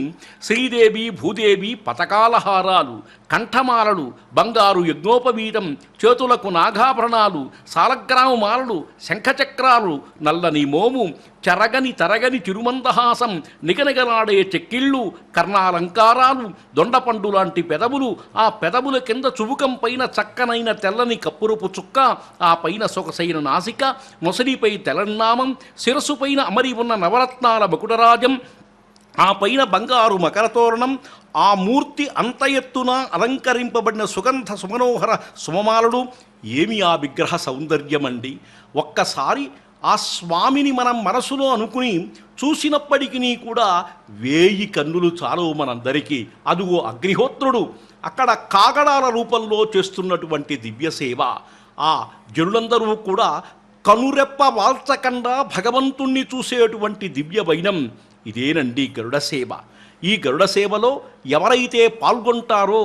శ్రీదేవి భూదేవి పతకాల హారాలు, కంఠమాలలు, బంగారు యజ్ఞోపవీతం, చేతులకు నాగాభరణాలు, సాలగ్రామ మాలలు, శంఖచక్రాలు, నల్లని మోము, చెరగని తరగని తిరుమందహాసం, నిగనిగలాడే చెక్కిళ్ళు, కర్ణాలంకారాలు, దొండపండు లాంటి పెదవులు, ఆ పెదవుల కింద చువుకం పైన చక్కనైన తెల్లని కప్పురపు చుక్క, ఆ పైన సొగసైన నాసిక, మొసలిపై తెలన్నామం, శిరస్సుపైన అమరి ఉన్న నవరత్నాల మకుటరాజం, ఆ పైన బంగారు మకరతోరణం, ఆ మూర్తి అంత ఎత్తున అలంకరింపబడిన సుగంధ సుమనోహర సుమమాలడు. ఏమి ఆ విగ్రహ సౌందర్యమండి! ఒక్కసారి ఆ స్వామిని మనం మనసులో అనుకుని చూసినప్పటికీ కూడా 1000 కన్నులు చాలవు మనందరికీ. అదుగో అగ్నిహోత్రుడు అక్కడ కాగడాల రూపంలో చేస్తున్నటువంటి దివ్య సేవ. ఆ జనులందరూ కూడా కనురెప్ప వాల్చకుండా భగవంతుణ్ణి చూసేటువంటి దివ్య వైనం ఇదేనండి గరుడ సేవ. ఈ గరుడ సేవలో ఎవరైతే పాల్గొంటారో,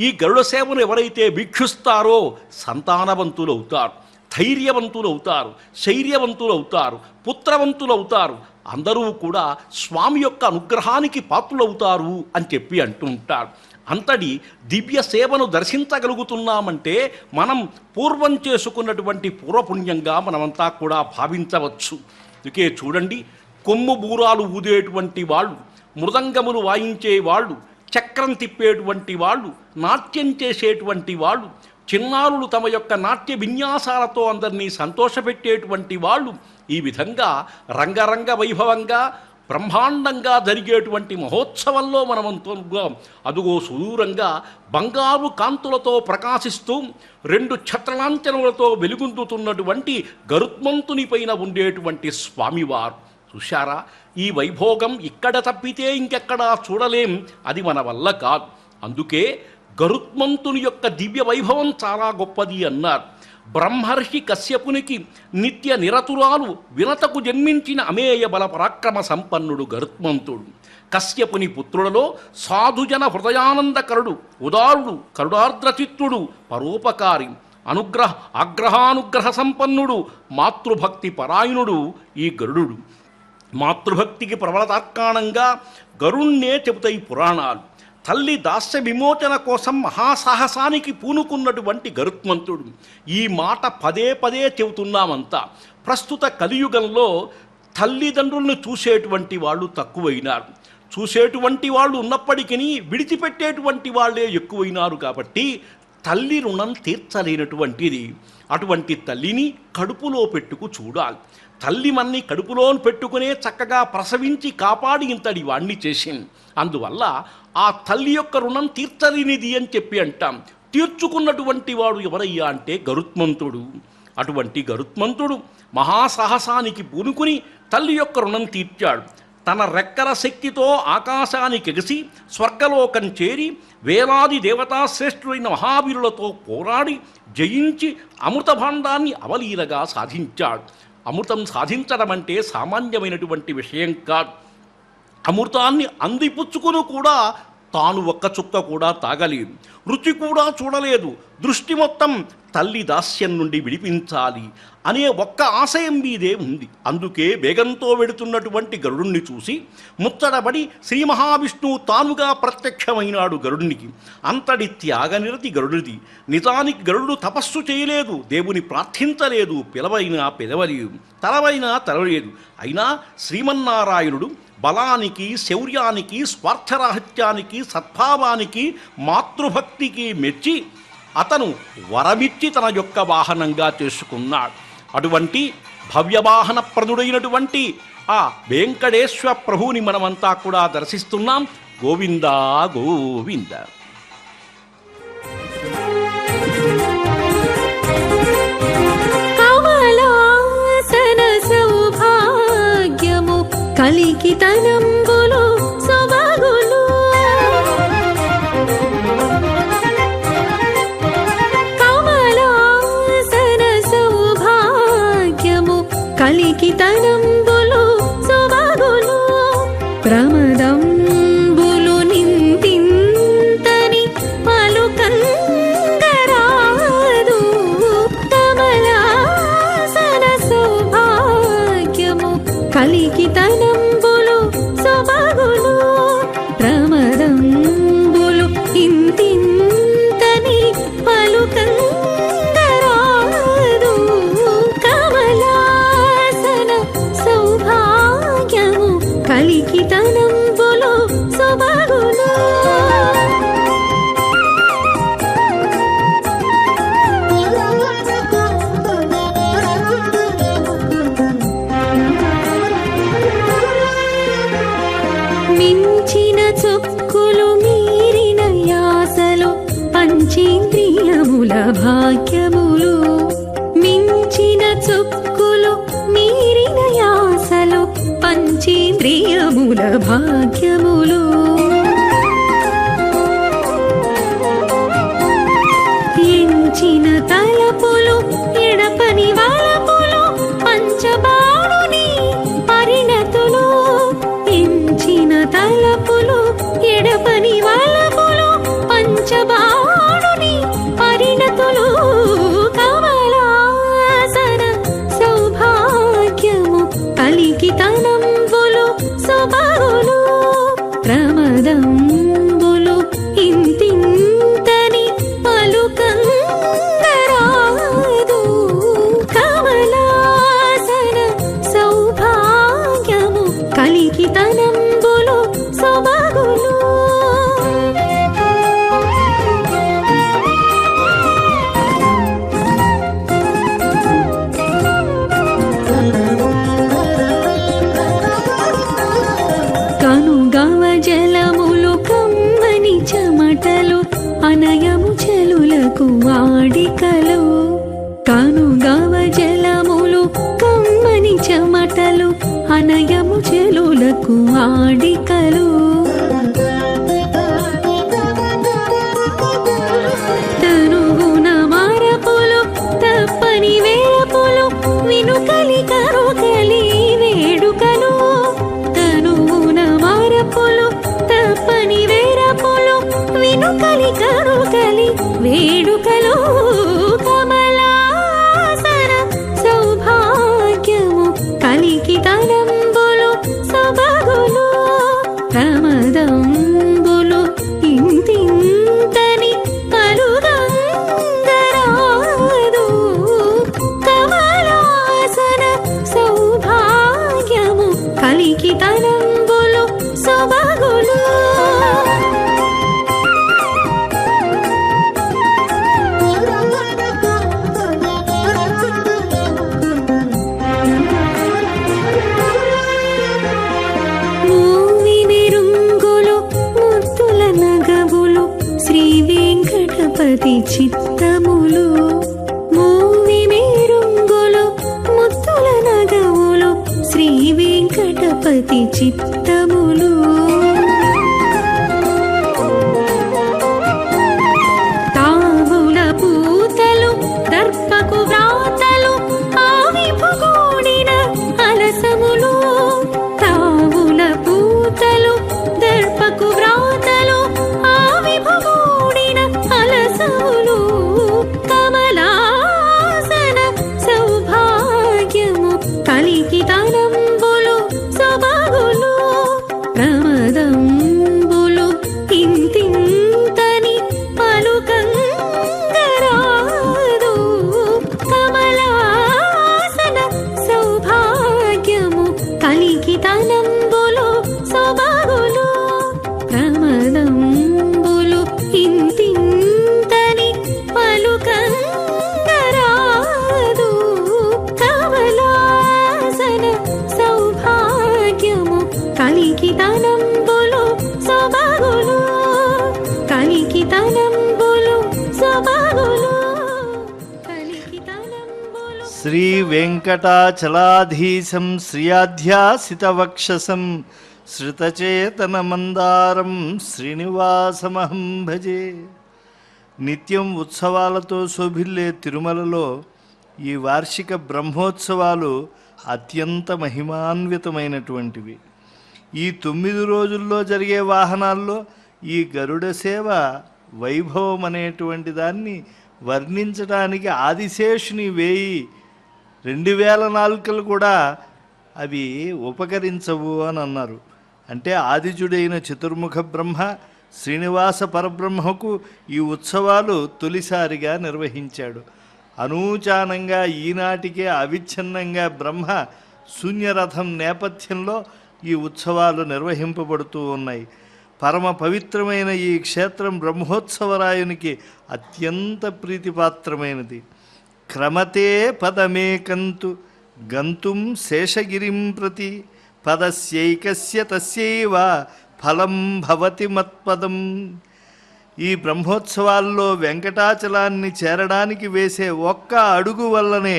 ఈ గరుడ సేవను ఎవరైతే వీక్షిస్తారో సంతానవంతులవుతారు, ధైర్యవంతులవుతారు, శైర్యవంతులవుతారు, పుత్రవంతులవుతారు. అందరూ కూడా స్వామి యొక్క అనుగ్రహానికి పాత్రులవుతారు అని చెప్పి అంటుంటారు. అంతటి దివ్య సేవను దర్శించగలుగుతున్నామంటే మనం పూర్వం చేసుకున్నటువంటి పూర్వపుణ్యంగా మనమంతా కూడా భావించవచ్చు. అందుకే చూడండి, కొమ్ము బూరాలు ఊదేటువంటి వాళ్ళు, మృదంగములు వాయించే వాళ్ళు, చక్రం తిప్పేటువంటి వాళ్ళు, నాట్యం చేసేటువంటి వాళ్ళు, చిన్నారులు తమ యొక్క నాట్య విన్యాసాలతో అందరినీ సంతోషపెట్టేటువంటి వాళ్ళు, ఈ విధంగా రంగరంగ వైభవంగా బ్రహ్మాండంగా జరిగేటువంటి మహోత్సవంలో మనమంతా అదుగో సుదూరంగా బంగారు కాంతులతో ప్రకాశిస్తూ 2 ఛత్రలాంఛనములతో వెలుగొందుతున్నటువంటి గరుత్మంతుని పైన ఉండేటువంటి స్వామివారు చూశారా? ఈ వైభోగం ఇక్కడ తప్పితే ఇంకెక్కడా చూడలేం, అది మన వల్ల కాదు. అందుకే గరుత్మంతుని యొక్క దివ్య వైభవం చాలా గొప్పది అన్నారు. బ్రహ్మర్షి కశ్యపునికి నిత్య నిరతురాలు వినతకు జన్మించిన అమేయ బల పరాక్రమ సంపన్నుడు గరుత్మంతుడు. కశ్యపుని పుత్రులలో సాధుజన హృదయానందకరుడు, ఉదారుడు, కరుడార్ద్రచిత్తుడు, పరోపకారి, ఆగ్రహానుగ్రహ సంపన్నుడు, మాతృభక్తి పరాయణుడు ఈ గరుడు. మాతృభక్తికి ప్రబలతార్కాణంగా గరుణ్ణే చెబుతాయి పురాణాలు. తల్లి దాస్య విమోచన కోసం మహాసాహసానికి పూనుకున్నటువంటి గరుత్మంతుడు. ఈ మాట పదే పదే చెబుతున్నామంతా. ప్రస్తుత కలియుగంలో తల్లిదండ్రులను చూసేటువంటి వాళ్ళు తక్కువైనారు. చూసేటువంటి వాళ్ళు ఉన్నప్పటికీ విడిచిపెట్టేటువంటి వాళ్ళే ఎక్కువైనారు. కాబట్టి తల్లి రుణం తీర్చలేనటువంటిది. అటువంటి తల్లిని కడుపులో పెట్టుకు చూడాలి. తల్లి మన్ని కడుపులో పెట్టుకునే చక్కగా ప్రసవించి కాపాడి ఇంతటి వాణ్ణి చేసింది. అందువల్ల ఆ తల్లి యొక్క రుణం తీర్చలేనిది అని చెప్పి అంటాం. తీర్చుకున్నటువంటి వాడు ఎవరయ్యా అంటే గరుత్మంతుడు. అటువంటి గరుత్మంతుడు మహాసాహసానికి పూనుకుని తల్లి యొక్క రుణం తీర్చాడు. తన రెక్కల శక్తితో ఆకాశానికి ఎగిసి స్వర్గలోకం చేరి వేలాది దేవతాశ్రేష్ఠులైన మహావీరులతో పోరాడి జయించి అమృత భాండాన్ని అవలీలగా సాధించాడు. అమృతం సాధించడం అంటే సామాన్యమైనటువంటి విషయం కాదు. అమృతాన్ని అందిపుచ్చుకుని కూడా తాను ఒక్క చుక్క కూడా తాగలేదు, రుచి కూడా చూడలేదు. దృష్టి మొత్తం తల్లి దాస్యం నుండి విడిపించాలి అనే ఒక్క ఆశయం మీదే ఉంది. అందుకే వేగంతో వెడుతున్నటువంటి గరుడుణ్ణి చూసి ముచ్చటబడి శ్రీ మహావిష్ణువు తానుగా ప్రత్యక్షమైనాడు గరుడునికి. అంతటి త్యాగనిరతి గరుడిది. నిజానికి గరుడు తపస్సు చేయలేదు, దేవుని ప్రార్థించలేదు, పిలవైనా పిలవలేదు, తలవైనా తలవలేదు. అయినా శ్రీమన్నారాయణుడు బలానికి, శౌర్యానికి, స్వార్థరాహిత్యానికి, సద్భావానికి, మాతృభక్తికి మెచ్చి అతను వరమిచ్చి తన యొక్క వాహనంగా చేసుకున్నాడు. అటువంటి భవ్యవాహన ప్రదుడైనటువంటి ఆ వెంకటేశ్వర ప్రభువుని మనమంతా కూడా దర్శిస్తున్నాం. గోవిందా గోవింద. కలికితనంబులు సొబగులు కమలాసన సౌభాగ్యము కలికితనంబులు సొబగులు ప్రమదంబులు నింతింతని పలుకంగరాదు కమలాసన సౌభాగ్యము కలికితనంబులు సొబగులు ప్రమదంబులు ఇంతింతని పలుకంగరాదు కమలాసన సౌభాగ్యము కలికితనంబులు సొబగులు మించిన చొక్కులు మీరిన యాసలు పంచేంద్రియముల భాగ్యములు మించిన చొక్కులు మీరిన యాసలు పంచేంద్రియముల భాగ్యములు ఎంచిన తలపులు ఎడపని వలపులు పంచబాణుని పరిణతులు ఎంచిన తలపులు ఎడపని వలపులు పంచబాణుని పరిణతులు కమలాసన సౌభాగ్యము కలికితనంబులు సొబగులు ప్రమదంబులు ఇంతింతని పలుకంగరాదు కమలాసన సౌభాగ్యము కలికితనంబులు సొబగులు కనుగవ జలములు కమ్మని చెమటలు అనయము చెలులకు వాడికలు కనుగవ జలములు కమ్మని చెమటలు అనయము చెలులకు వాడికలు తనుగున మరపులు తప్పని వేపులు వినుకలి కరుకలి వేడుకలు తనుగున మరపులు తప్పని వేరపులు వినుకలి కరుకలి వేడుకలు కమలాసన సౌభాగ్యము కలికితనంబులు సొబగులు ప్రమదంబులు ఇంతింతని పలుకంగరాదు కమలాసన సౌభాగ్యము కలికితనంబులు సొబగులు మూవినిరుంగులు ముద్దుల నగవులు శ్రీ వెంకటపతి చిత్తములు మూవి మేరుంగులు ముద్దుల నగవులు శ్రీ వెంకటపతి గణపతి చిత్తములు తావుల పూతలు దర్పకు వ్రాతలు ఆవిపు కూడిన అలసములు తావుల పూతలు దర్పకు వ్రాతలు ఆవిపు కూడిన అలసములు కమలాసన సౌభాగ్యము కలికితనంబులు సొబగులు ప్రమదంబులు ఇంతింతని పలుకంగరాదు కమలాసన సౌభాగ్యము కలికితనంబులు సొబగులు ప్రమదంబులు ఇంతింతని పలుకంగరాదు కమలాసన సౌభాగ్యము కలికితనంబులు సొబగులు కలికితనంబులు సొబగులు కలికితనంబులు శ్రీ వెంకటాచలాధీశం శ్రియాధ్యాసితవక్షసం శ్రుతచేతనమందారం శ్రీనివాసమహం భజే. నిత్యం ఉత్సవాలతో శోభిల్లే తిరుమలలో ఈ వార్షిక బ్రహ్మోత్సవాలు అత్యంత మహిమాన్వితమైనటువంటివి. ఈ 9 రోజుల్లో జరిగే వాహనాల్లో ఈ గరుడ సేవ వైభవం అనేటువంటి దాన్ని వర్ణించడానికి ఆదిశేషుని 2000 నాలుకలు కూడా అవి ఉపకరించవు అని అన్నారు. అంటే ఆదిజుడైన చతుర్ముఖ బ్రహ్మ శ్రీనివాస పరబ్రహ్మకు ఈ ఉత్సవాలు తొలిసారిగా నిర్వహించాడు. అనూచానంగా ఈనాటికే అవిచ్ఛిన్నంగా బ్రహ్మ శూన్యరథం నేపథ్యంలో ఈ ఉత్సవాలు నిర్వహింపబడుతూ ఉన్నాయి. పరమ పవిత్రమైన ఈ క్షేత్రం బ్రహ్మోత్సవరాయునికి అత్యంత ప్రీతిపాత్రమైనది. క్రమతే పదమేకంతు గంతుం శేషగిరిం ప్రతి పదస్యైకస్య తస్యైవ ఫలం భవతి మత్పదం. ఈ బ్రహ్మోత్సవాల్లో వెంకటాచలాన్ని చేరడానికి వేసే ఒక్క అడుగు వల్లనే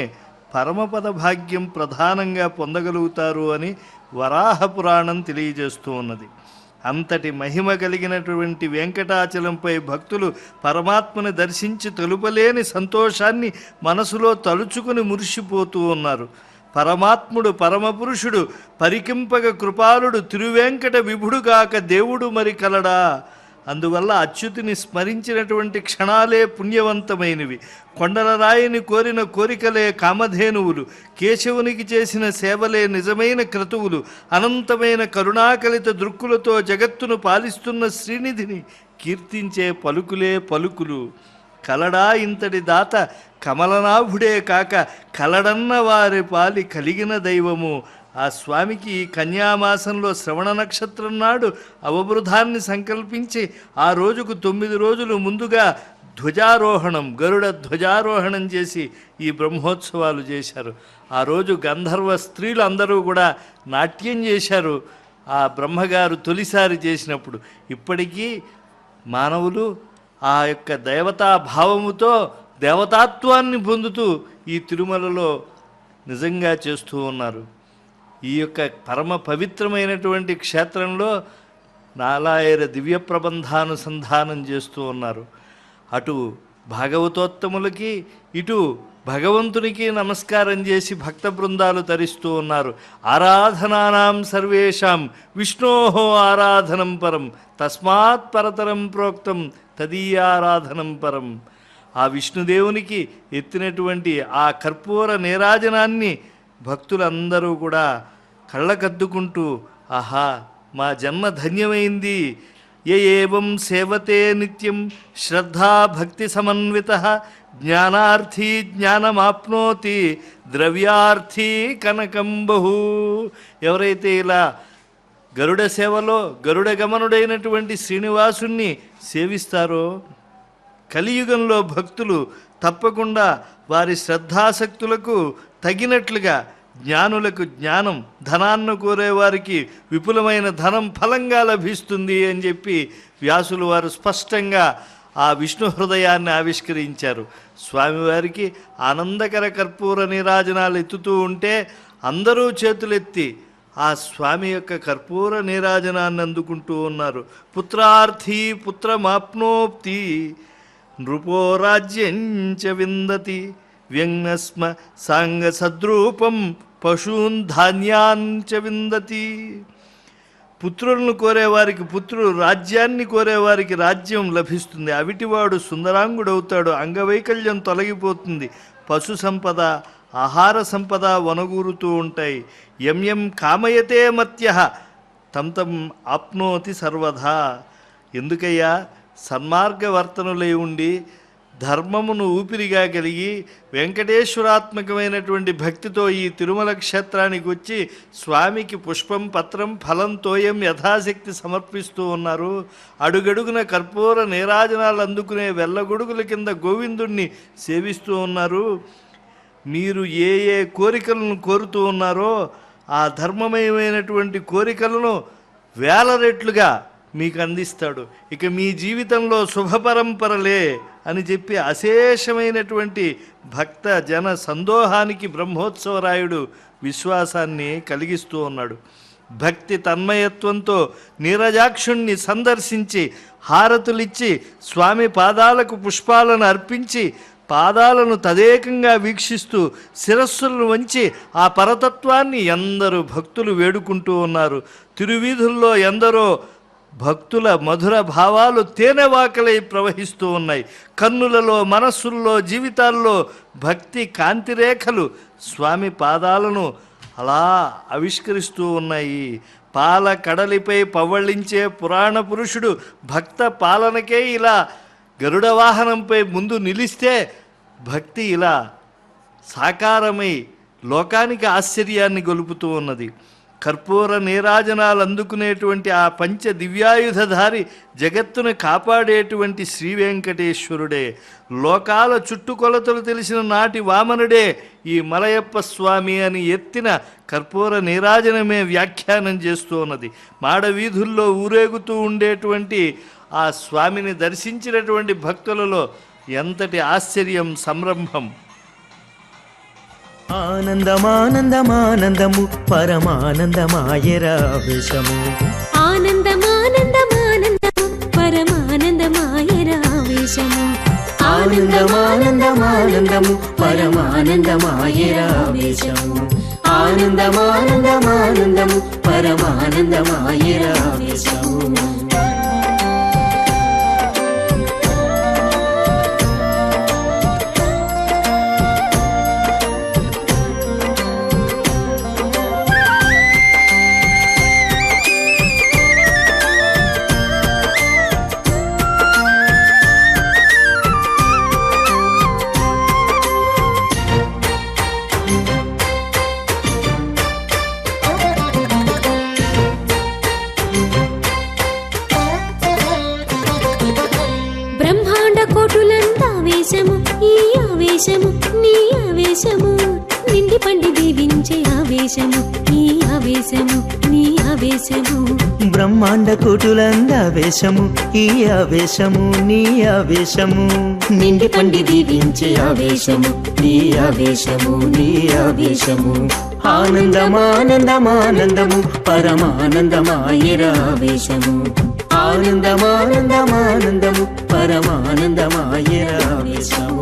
పరమపద భాగ్యం ప్రధానంగా పొందగలుగుతారు అని వరాహ పురాణం తెలియజేస్తూ ఉన్నది. అంతటి మహిమ కలిగినటువంటి వెంకటాచలంపై భక్తులు పరమాత్మని దర్శించి తెలుపలేని సంతోషాన్ని మనసులో తలుచుకుని మురిసిపోతూ ఉన్నారు. పరమాత్ముడు పరమపురుషుడు పరికింపగ కృపాలుడు తిరువెంకట విభుడుగాక దేవుడు మరి కలడా. అందువల్ల అచ్యుతిని స్మరించినటువంటి క్షణాలే పుణ్యవంతమైనవి. కొండల రాయిని కోరిన కోరికలే కామధేనువులు, కేశవునికి చేసిన సేవలే నిజమైన క్రతువులు, అనంతమైన కరుణాకలిత దృక్కులతో జగత్తును పాలిస్తున్న శ్రీనిధిని కీర్తించే పలుకులే పలుకులు. కలడా ఇంతటి దాత కమలనాభుడే కాక కలడన్న వారి పాలి కలిగిన దైవము. ఆ స్వామికి ఈ కన్యామాసంలో శ్రవణ నక్షత్రం నాడు అవబృధాన్ని సంకల్పించి ఆ రోజుకు 9 రోజులు ముందుగా ధ్వజారోహణం, గరుడ ధ్వజారోహణం చేసి ఈ బ్రహ్మోత్సవాలు చేశారు. ఆ రోజు గంధర్వ స్త్రీలు అందరూ కూడా నాట్యం చేశారు. ఆ బ్రహ్మగారు తొలిసారి చేసినప్పుడు ఇప్పటికీ మానవులు ఆ యొక్క దేవతా భావముతో దేవతాత్వాన్ని పొందుతూ ఈ తిరుమలలో నిజంగా చేస్తూ ఉన్నారు. ఈ యొక్క పరమ పవిత్రమైనటువంటి క్షేత్రంలో నాలాయర దివ్య ప్రబంధానుసంధానం చేస్తూ ఉన్నారు. అటు భాగవతోత్తములకి ఇటు భగవంతునికి నమస్కారం చేసి భక్త బృందాలు తరిస్తూ ఉన్నారు. ఆరాధనానాం సర్వేషాం విష్ణోహో ఆరాధనం పరం తస్మాత్ పరతరం ప్రోక్తం తదీయారాధనం పరం. ఆ విష్ణుదేవునికి ఎత్తినటువంటి ఆ కర్పూర నీరాజనాన్ని భక్తులందరూ కూడా కళ్ళకద్దుకుంటూ ఆహా మా జన్మ ధన్యమైంది. ఏవం సేవతే నిత్యం శ్రద్ధా భక్తి సమన్వితః జ్ఞానార్థీ జ్ఞానమాప్నోతి ద్రవ్యార్థీ కనకం బహు. ఎవరైతే ఇలా గరుడ సేవలో గరుడ గమనుడైనటువంటి శ్రీనివాసుణ్ణి సేవిస్తారో కలియుగంలో భక్తులు తప్పకుండా వారి శ్రద్ధాసక్తులకు తగినట్లుగా జ్ఞానులకు జ్ఞానం, ధనాన్ని కోరేవారికి విపులమైన ధనం ఫలంగా లభిస్తుంది అని చెప్పి వ్యాసులు వారు స్పష్టంగా ఆ విష్ణు హృదయాన్ని ఆవిష్కరించారు. స్వామివారికి ఆనందకర కర్పూర నీరాజనాలు ఎత్తుతూ ఉంటే అందరూ చేతులెత్తి ఆ స్వామి యొక్క కర్పూర నీరాజనాన్ని అందుకుంటూ ఉన్నారు. పుత్రార్థి పుత్రమాప్నోప్తి నృపో రాజ్యంచ విందతి వ్యంగ్నస్మ సాంగ సద్రూపం పశూన్ ధాన్యాంచ విందతి. పుత్రులను కోరేవారికి పుత్రులు, రాజ్యాన్ని కోరేవారికి రాజ్యం లభిస్తుంది. అవిటివాడు సుందరాంగుడవుతాడు, అంగవైకల్యం తొలగిపోతుంది, పశు సంపద, ఆహార సంపద వనగూరుతూ ఉంటాయి. యం కామయతే మత్యః తం తం ఆప్నోతి సర్వదా. ఎందుకయ్యా? సన్మార్గవర్తనులై ఉండి ధర్మమును ఊపిరిగా కలిగి వెంకటేశ్వరాత్మకమైనటువంటి భక్తితో ఈ తిరుమల క్షేత్రానికి వచ్చి స్వామికి పుష్పం, పత్రం, ఫలం, తోయం యథాశక్తి సమర్పిస్తూ ఉన్నారు. అడుగడుగున కర్పూర నీరాజనాలు అందుకునే వెళ్ళగొడుగుల కింద గోవిందుణ్ణి సేవిస్తూ ఉన్నారు. మీరు ఏ ఏ కోరికలను కోరుతూ ఉన్నారో ఆ ధర్మమయమైనటువంటి కోరికలను వేల రెట్లుగా మీకు అందిస్తాడు. ఇక మీ జీవితంలో శుభపరంపరలే అని చెప్పి అశేషమైనటువంటి భక్త జన సందోహానికి బ్రహ్మోత్సవరాయుడు విశ్వాసాన్ని కలిగిస్తూ ఉన్నాడు. భక్తి తన్మయత్వంతో నీరజాక్షుణ్ణి సందర్శించి హారతులిచ్చి స్వామి పాదాలకు పుష్పాలను అర్పించి పాదాలను తదేకంగా వీక్షిస్తూ శిరస్సులను వంచి ఆ పరతత్వాన్ని ఎందరో భక్తులు వేడుకుంటూ ఉన్నారు. తిరువీధుల్లో ఎందరో భక్తుల మధుర భావాలు తేనెవాకలై ప్రవహిస్తూ ఉన్నాయి. కన్నులలో, మనస్సుల్లో, జీవితాల్లో భక్తి కాంతిరేఖలు స్వామి పాదాలను అలా ఆవిష్కరిస్తూ ఉన్నాయి. పాల కడలిపై పవ్వళించే పురాణ పురుషుడు భక్త పాలనకే ఇలా గరుడ వాహనంపై ముందు నిలిస్తే భక్తి ఇలా సాకారమై లోకానికి ఆశ్చర్యాన్ని గొలుపుతూ ఉన్నది. కర్పూర నీరాజనాలు అందుకునేటువంటి ఆ పంచ దివ్యాయుధధారి జగత్తును కాపాడేటువంటి శ్రీ వెంకటేశ్వరుడే. లోకాల చుట్టుకొలతలు తెలిసిన నాటి వామనుడే ఈ మలయప్ప స్వామి అని ఎత్తిన కర్పూర నీరాజనమే వ్యాఖ్యానం చేస్తూ ఉన్నది. మాడ వీధుల్లో ఊరేగుతూ ఉండేటువంటి ఆ స్వామిని దర్శించినటువంటి భక్తులలో ఎంతటి ఆశ్చర్యం, సంరంభం! ఆనందమానందమానందము పరమానందమాయరావేశము. ఆనందమానందమానందము పరమానందమాయరావేశము. ఆనందమానందమానందము పరమానందమాయరావేశము. ఆనందమానందమానందము పరమానందమాయరావేశము. నీ ఆవేశము నిండి పండి దీవించే ఆవేశము, ఈ ఆవేశము నీ ఆవేశము. బ్రహ్మాండ కోటులందావేశము, ఈ ఆవేశము నీ ఆవేశము. నిండి పండి దీవించే ఆవేశము, నీ ఆవేశము నీ ఆవేశము. ఆనందమానందమానందము పరమానందమాయరావేశము. ఆనందమానందమానందము పరమానందమాయరావేశము.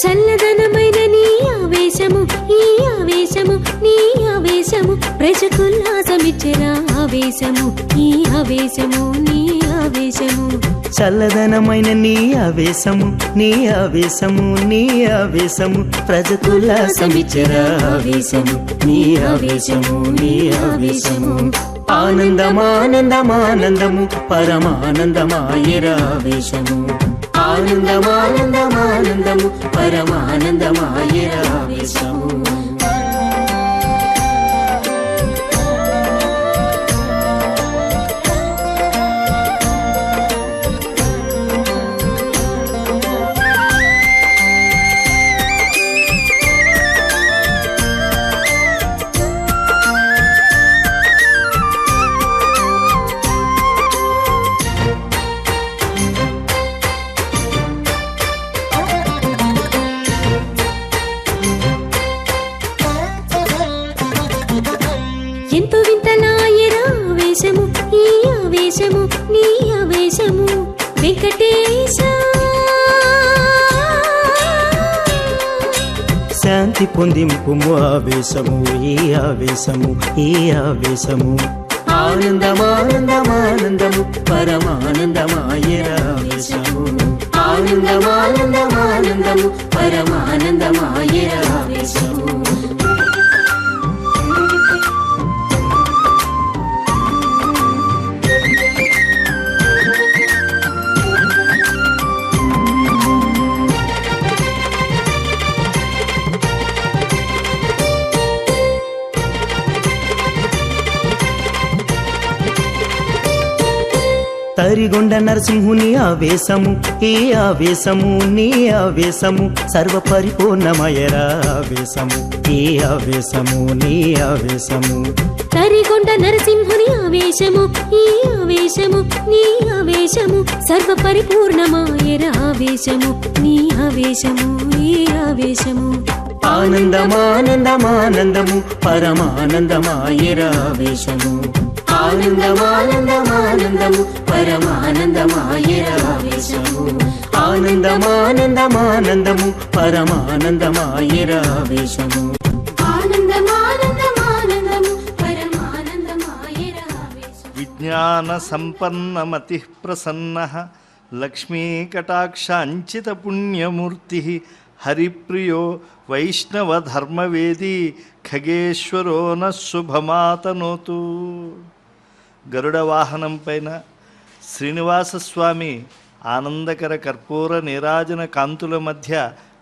చల్లదనమైన నీ ఆవేశము, ఈ ఆవేశము నీ ఆవేశము. ప్రజకుల్లాసమిచ్చరా ఆవేశము, ఈ ఆవేశము నీ ఆవేశము. చల్లదనమైన నీ ఆవేశము, నీ ఆవేశము నీ ఆవేశము. ప్రజకుల్లాసమిచ్చరా ఆవేశము, నీ ఆవేశము నీ ఆవేశము. ఆనందమానందమానందము పరమానందమాయరావేశము. ఆనందమానందమానందము పరమానందమాయరావేశము. ఆవేశము నీ ఆవేశము వెంకటేశ శాంతి పొందింపుము ఆవేశము ఈ ఆవేశము ఈ ఆవేశము ఆనందమానందమానందము పరమానందమాయరావేశము ఆనందమానందమానందము పరమానందమాయరావేశము తరిగొండ నరసింహుని ఆవేశము ఈ ఆవేశము నీ ఆవేశము సర్వ పరిపూర్ణమయరా ఆవేశము ఈ ఆవేశము నీ ఆవేశము తరిగొండ నరసింహుని ఆవేశము ఈ ఆవేశము నీ ఆవేశము సర్వ పరిపూర్ణమాయర ఆవేశము నీ ఆవేశము ఈ ఆవేశము ఆనందమానందమానందము పరమానందమాయరావేశము ఆనందమానందమానందము పరమానందమాయరావేశము ఆనందమానందమానందము పరమానందమాయరావేశము ఆనందమానందమానందము పరమానందమాయరావేశము విజ్ఞాన సంపన్నమతి ప్రసన్న లక్ష్మీకటాక్షాంచిత పుణ్యమూర్తి హరిప్రియో వైష్ణవధర్మవేది ఖగేశ్వరో న శుభమాతనోతు. గరుడ వాహనం పైన శ్రీనివాసస్వామి ఆనందకర కర్పూర నీరాజన కాంతుల మధ్య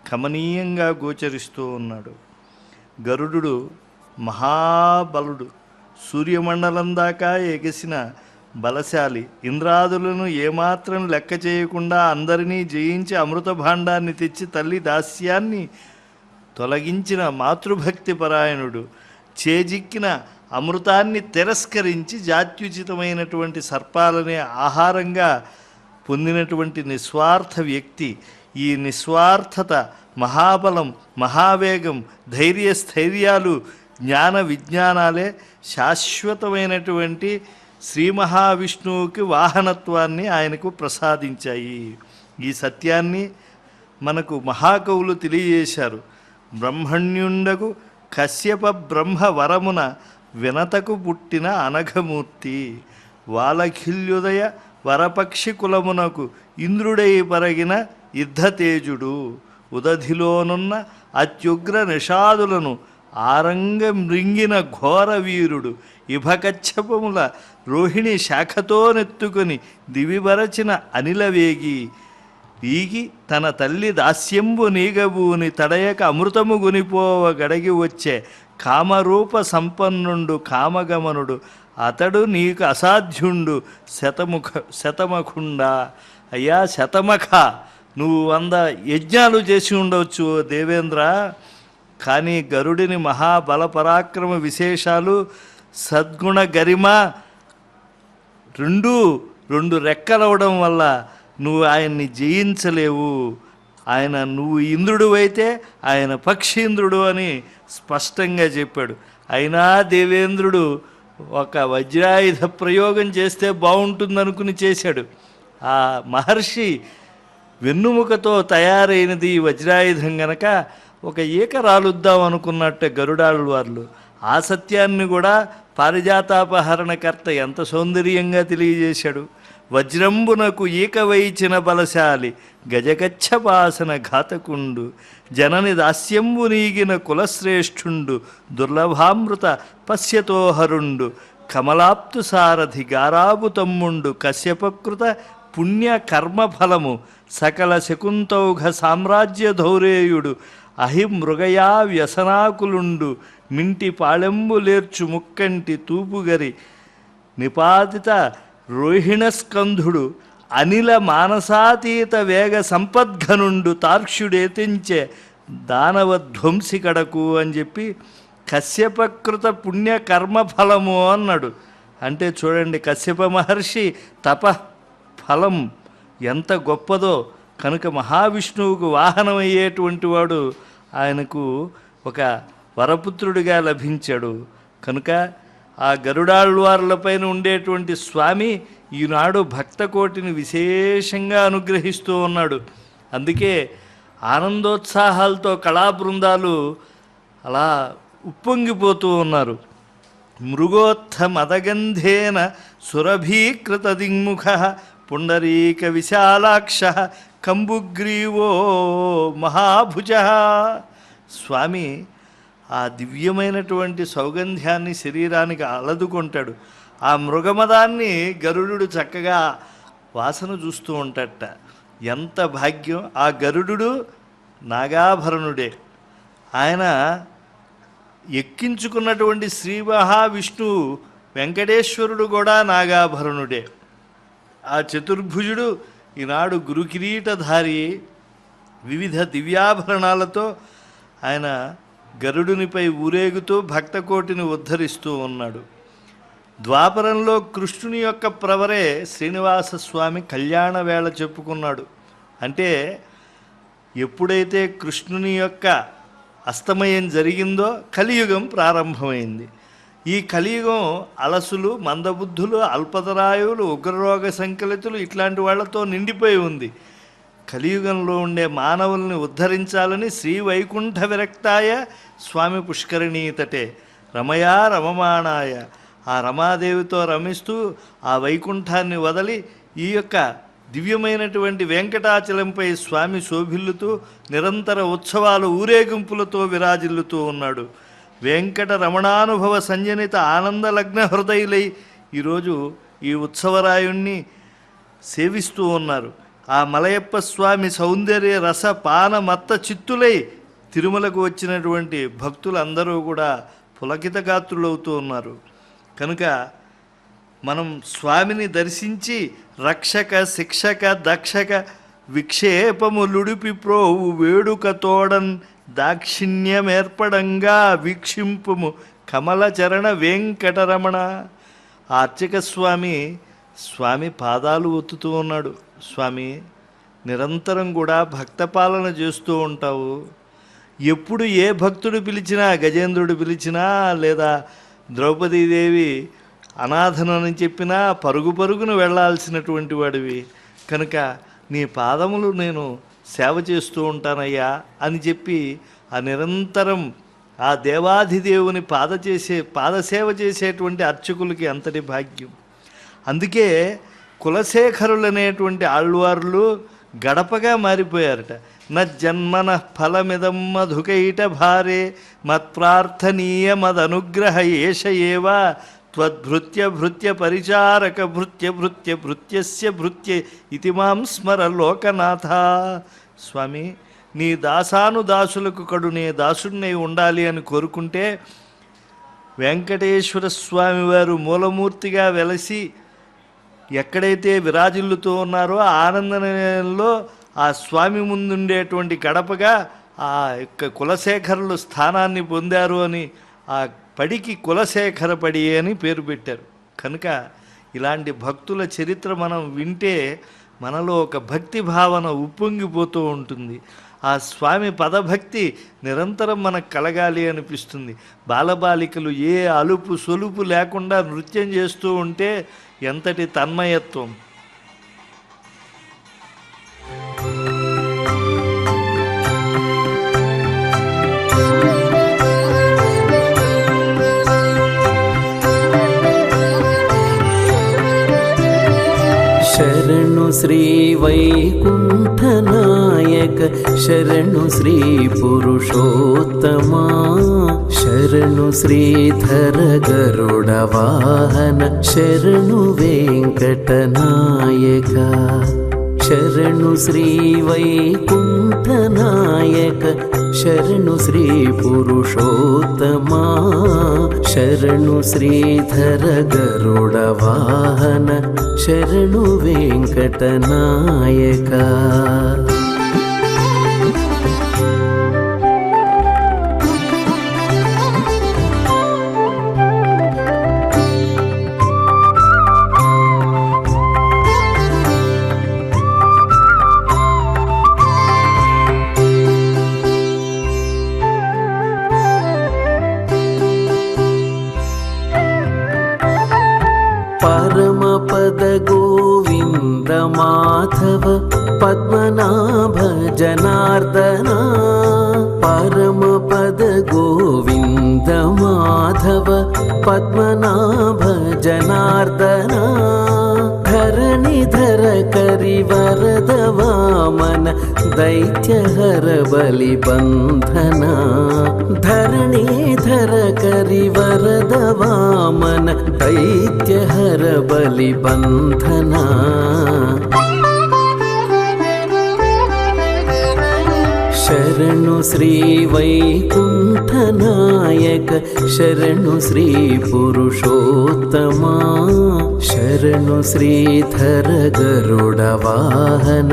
కమనీయంగా గోచరిస్తూ ఉన్నాడు. గరుడు మహాబలుడు, సూర్యమండలం దాకా ఎగసిన బలశాలి, ఇంద్రాదులను ఏమాత్రం లెక్క చేయకుండా అందరినీ జయించి అమృత భాండాన్ని తెచ్చి తల్లి దాస్యాన్ని తొలగించిన మాతృభక్తి పరాయణుడు, చేజిక్కిన అమృతాన్ని తిరస్కరించి జాత్యుచితమైనటువంటి సర్పాలనే ఆహారంగా పొందినటువంటి నిస్వార్థ వ్యక్తి. ఈ నిస్వార్థత, మహాబలం, మహావేగం, ధైర్యస్థైర్యాలు, జ్ఞాన విజ్ఞానాలే శాశ్వతమైనటువంటి శ్రీ మహావిష్ణువుకి వాహనత్వాన్ని ఆయనకు ప్రసాదించాయి. ఈ సత్యాన్ని మనకు మహాకవులు తెలియజేశారు. బ్రహ్మణ్యుండకు కశ్యప బ్రహ్మ వరమున వినతకు పుట్టిన అనఘమూర్తి, వాలఖిల్యుదయ వరపక్షి కులమునకు ఇంద్రుడై పరగిన యుద్ధతేజుడు, ఉదధిలోనున్న అత్యుగ్ర నిషాదులను ఆరంగ మృంగిన ఘోర వీరుడు, ఇభకచ్చపముల రోహిణి శాఖతో నెత్తుకొని దివిబరచిన అనిలవేగి, వీగి తన తల్లి దాస్యంబు నీగబూని తడయక అమృతము గునిపోవ గడగి వచ్చే కామరూప సంపన్నుండు కామగమనుడు, అతడు నీకు అసాధ్యుండు శతమఖుండా. అయ్యా శతమఖ, నువ్వు 100 యజ్ఞాలు చేసి ఉండవచ్చు దేవేంద్ర, కానీ గరుడిని మహాబల పరాక్రమ విశేషాలు, సద్గుణ గరిమ రెండు రెక్కలవడం వల్ల నువ్వు ఆయన్ని జయించలేవు. నువ్వు ఇంద్రుడు అయితే ఆయన పక్షీంద్రుడు అని స్పష్టంగా చెప్పాడు. అయినా దేవేంద్రుడు ఒక వజ్రాయుధ ప్రయోగం చేస్తే బాగుంటుందనుకుని చేశాడు. ఆ మహర్షి వెన్నుముకతో తయారైనది వజ్రాయుధం గనక ఒక ఈక రాలుద్దాం అనుకున్నట్టే గరుడాళ్ళు వాళ్ళు. ఆ సత్యాన్ని కూడా పారిజాతాపహరణకర్త ఎంత సౌందర్యంగా తెలియజేశాడు. వజ్రంబునకు ఈక వైచిన బలశాలి, గజగచ్చపాసన ఘాతకుండు, జనని దాస్యంబు నీగిన కులశ్రేష్ఠుండు, దుర్లభామృత పశ్యతోహరుండు, కమలాప్తు సారథి గారాబు తమ్ముండు, కశ్యపకృత పుణ్య కర్మఫలము, సకల శకుంతౌఘ సామ్రాజ్య ధౌరేయుడు, అహిమృగయా వ్యసనాకులుండు, మింటి పాళెంబులేర్చు ముక్కంటి తూపుగరి, నిపాతిత రోహిణస్కంధుడు, అనిల మానసాతీత వేగ సంపద్ఘనుండు, తార్క్ష్యుడేతించే దానవధ్వంసి కడకు అని చెప్పి కశ్యపకృత పుణ్య కర్మఫలము అన్నాడు. అంటే చూడండి, కశ్యప మహర్షి తపఫలం ఎంత గొప్పదో. కనుక మహావిష్ణువుకు వాహనమయ్యేటువంటి వాడు ఆయనకు ఒక వరపుత్రుడిగా లభించాడు. కనుక ఆ గరుడాళ్వార్లపైన ఉండేటువంటి స్వామి ఈనాడు భక్త కోటిని విశేషంగా అనుగ్రహిస్తూ ఉన్నాడు. అందుకే ఆనందోత్సాహాలతో కళా బృందాలు అలా ఉప్పొంగిపోతూ ఉన్నారు. మృగోత్థ మదగంధేన సురభీకృత దిగ్ముఖ పుండరీక విశాలాక్ష కంబుగ్రీవో మహాభుజ. స్వామి ఆ దివ్యమైనటువంటి సౌగంధ్యాన్ని శరీరానికి అలదుకుంటాడు. ఆ మృగమదాన్ని గరుడు చక్కగా వాసన చూస్తూ ఉంటాడట. ఎంత భాగ్యం! ఆ గరుడు నాగాభరణుడే. ఆయన ఎక్కించుకున్నటువంటి శ్రీ మహావిష్ణువు వెంకటేశ్వరుడు కూడా నాగాభరణుడే. ఆ చతుర్భుజుడు ఈనాడు గురుకిరీటధారి. వివిధ దివ్యాభరణాలతో ఆయన గరుడునిపై ఊరేగుతూ భక్తకోటిని ఉద్ధరిస్తూ ఉన్నాడు. ద్వాపరంలో కృష్ణుని యొక్క ప్రవరే శ్రీనివాస స్వామి కళ్యాణ వేళ చెప్పుకున్నాడు. అంటే ఎప్పుడైతే కృష్ణుని యొక్క అస్తమయం జరిగిందో కలియుగం ప్రారంభమైంది. ఈ కలియుగం అలసులు, మందబుద్ధులు, అల్పతరాయువులు, ఉగ్రరోగ సంకలితులు ఇట్లాంటి వాళ్లతో నిండిపోయి ఉంది. కలియుగంలో ఉండే మానవుల్ని ఉద్ధరించాలని శ్రీ వైకుంఠ విరక్తాయ స్వామి పుష్కరిణీతటే రమయా రమమాణాయ, ఆ రమాదేవితో రమిస్తూ ఆ వైకుంఠాన్ని వదలి ఈ యొక్క దివ్యమైనటువంటి వెంకటాచలంపై స్వామి శోభిల్లుతూ నిరంతర ఉత్సవాలు ఊరేగింపులతో విరాజిల్లుతూ ఉన్నాడు. వెంకట రమణానుభవ సంజనిత ఆనందలగ్న హృదయులై ఈరోజు ఈ ఉత్సవరాయుణ్ణి సేవిస్తూ ఉన్నారు. ఆ మలయప్ప స్వామి సౌందర్య రస పాన మత్త చిత్తులై తిరుమలకు వచ్చినటువంటి భక్తులందరూ కూడా పులకితగాత్రులవుతూ ఉన్నారు. కనుక మనం స్వామిని దర్శించి రక్షక శిక్షక దక్షక విక్షేపములుడిపి ప్రోవు వేడుక తోడన్ దాక్షిణ్యమేర్పడంగా వీక్షింపుము కమలచరణ వెంకటరమణ. ఆ అర్చక స్వామి పాదాలు ఒత్తుతూ ఉన్నాడు. స్వామి, నిరంతరం కూడా భక్తపాలన చేస్తూ ఉంటావు. ఎప్పుడు ఏ భక్తుడు పిలిచినా, గజేంద్రుడు పిలిచినా లేదా ద్రౌపదీదేవి అనాథనని చెప్పినా పరుగు పరుగును వెళ్ళాల్సినటువంటి వాడివి. కనుక నీ పాదములు నేను సేవ చేస్తూ ఉంటానయ్యా అని చెప్పి ఆ నిరంతరం ఆ దేవాధిదేవుని పాదసేవ చేసేటువంటి అర్చకులకి అంతటి భాగ్యం. అందుకే కులశేఖరులనేటువంటి ఆళ్వార్లు గడపగా మారిపోయారట. నజ్జన్మన ఫలమిదం మధుకైట భారే మత్ప్రార్థనీయ మదనుగ్రహ ఏష ఏవ త్వద్భృత్య భృత్య పరిచారక భృత్య భృత్య భృత్యస్య భృత్య ఇతి మాం స్మర లోకనాథ. స్వామి, నీ దాసానుదాసులకు కడు నీ దాసుడినై ఉండాలి అని కోరుకుంటే వెంకటేశ్వర స్వామి వారు మూలమూర్తిగా వెలసి ఎక్కడైతే విరాజిల్లుతూ ఉన్నారో ఆనందనలో ఆ స్వామి ముందుండేటువంటి గడపగా ఆ యొక్క కులశేఖరులు స్థానాన్ని పొందారు అని ఆ పడికి కులశేఖర పడి అని పేరు పెట్టారు. కనుక ఇలాంటి భక్తుల చరిత్ర మనం వింటే మనలో ఒక భక్తి భావన ఉప్పొంగిపోతూ ఉంటుంది. ఆ స్వామి పదభక్తి నిరంతరం మనకు కలగాలి అనిపిస్తుంది. బాలబాలికలు ఏ అలుపు సొలుపు లేకుండా నృత్యం చేస్తూ ఉంటే ఎంతటి తన్మయత్వం! శరణు శ్రీ వైకుంఠనాయక, శరణు శ్రీ పురుషోత్తమా, శరణు శ్రీధర గరుడ వాహన, శరణు వెంకటనాయక. శరణు శ్రీ వైకుంఠనాయక, శరణు శ్రీ పురుషోత్తమా, శరణు శ్రీధర గరుడ వాహన, శరణు వెంకటనాయక. మాధవ పద్మనాభ జనార్దన పరమపద గోవింద మాధవ పద్మనాభ జనార్దన ధరణిధర కరివరద వామన దైత్యహర బలిబంధన ధరణిధర కరివరద వామన దైత్యహర బలిబంధన శరణు శ్రీ వైకుంఠనాయక శరణు శ్రీ పురుషోత్తమా శరణు శ్రీధర గరుడ వాహన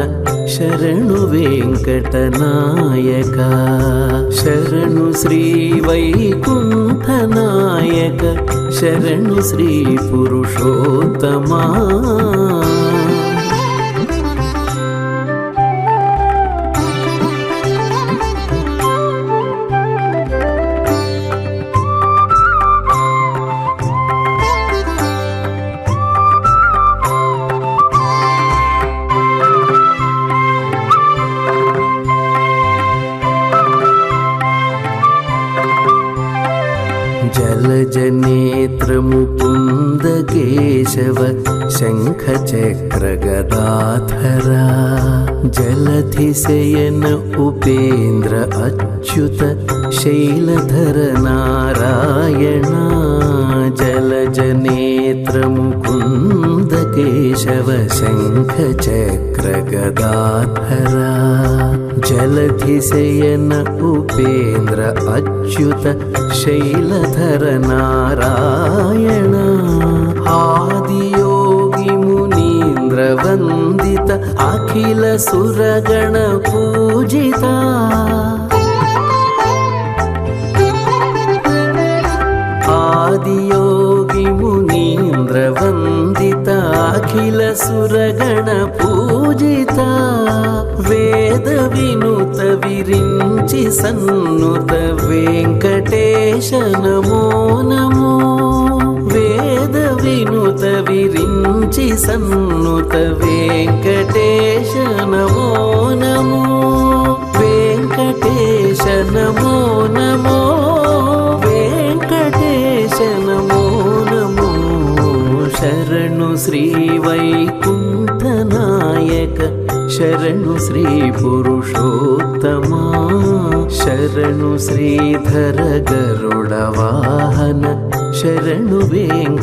శరణు వెంకటనాయక శరణు శ్రీ వైకుంఠనాయక శరణు శ్రీ పురుషోత్తమా జలజనేత్ర ముకుంద కేశవ శంఖచక్ర గదాధర జలధిశయన ఉపేంద్ర అచ్యుత శైలధర నారాయణ జలజనేత్ర ముకుంద కేశవ శంఖచక్ర గదాధర జలధిశయన ఉపేంద్ర అచ్యుత శైలధర నారాయణ ఆదియోగి మునీంద్ర వందిత అఖిల సురగణ పూజిత ఆదియోగి మునీంద్ర వందిత అఖిల సురగణ పూజిత వేద వినుత విరించి సన్నుత వెంకటేశ నమో నమో వేద వినుత విరించి సన్నుత వెంకటేశ నమో నమో వెంకటేశ నమో నమో వెంకటేశ నమో నమో శరణు శ్రీ వైకుంఠనాయక శరణు శ్రీ పురుషోత్తమా శరణు శ్రీధర గరుడ వాహన శరణు వెంకటనాయక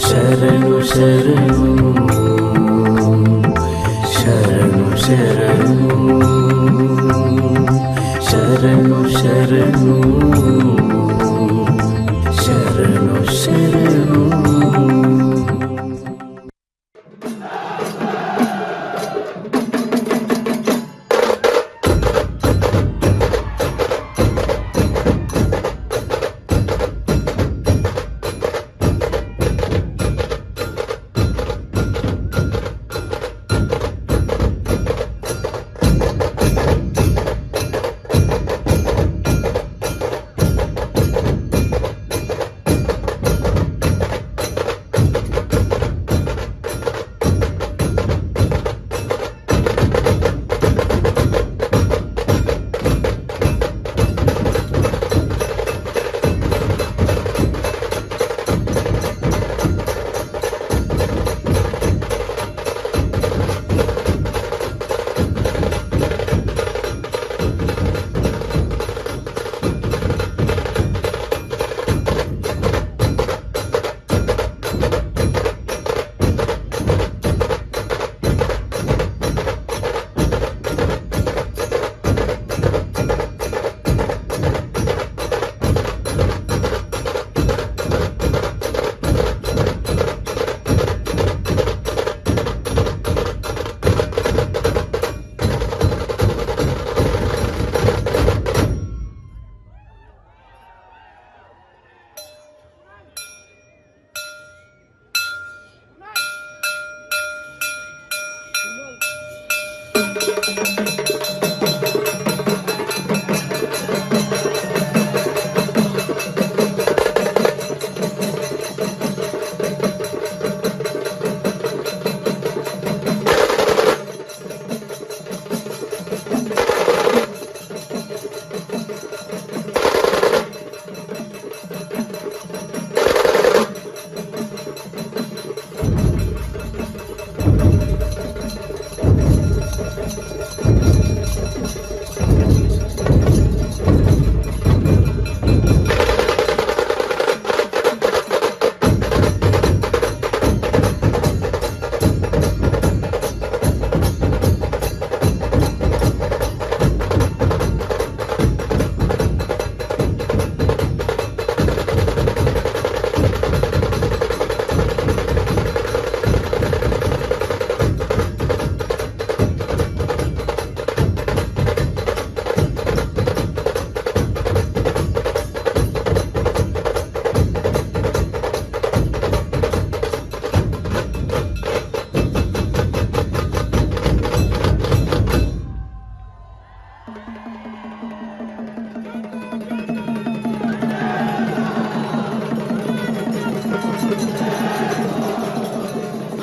శరణు శరణు శరణు శరణు శరణు శరణు శరణు శరణు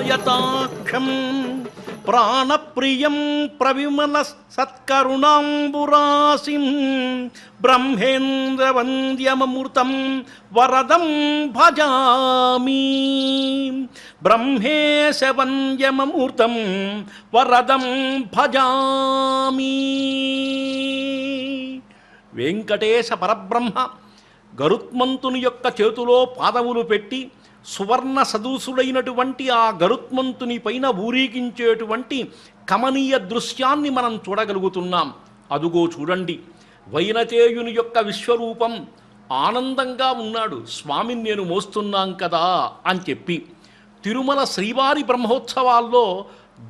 యతాక్షం ప్రాణప్రియం ప్రవిమల సత్కరుణాంబురాశిం బ్రహ్మేంద్రవంద్యమమృతం వరదం భజామి. బ్రహ్మేశవంద్యమమృతం వరదం భజామి. వెంకటేశ పరబ్రహ్మ గరుత్మంతుని యొక్క చేతిలో పాదములు పెట్టి సువర్ణ సదృశుడైనటువంటి ఆ గరుత్మంతుని పైన ఊరేగించేటువంటి కమనీయ దృశ్యాన్ని మనం చూడగలుగుతున్నాం. అదుగో చూడండి, వైనతేయుని యొక్క విశ్వరూపం ఆనందంగా ఉన్నాడు. స్వామిని నేను మోస్తున్నాం కదా అని చెప్పి తిరుమల శ్రీవారి బ్రహ్మోత్సవాల్లో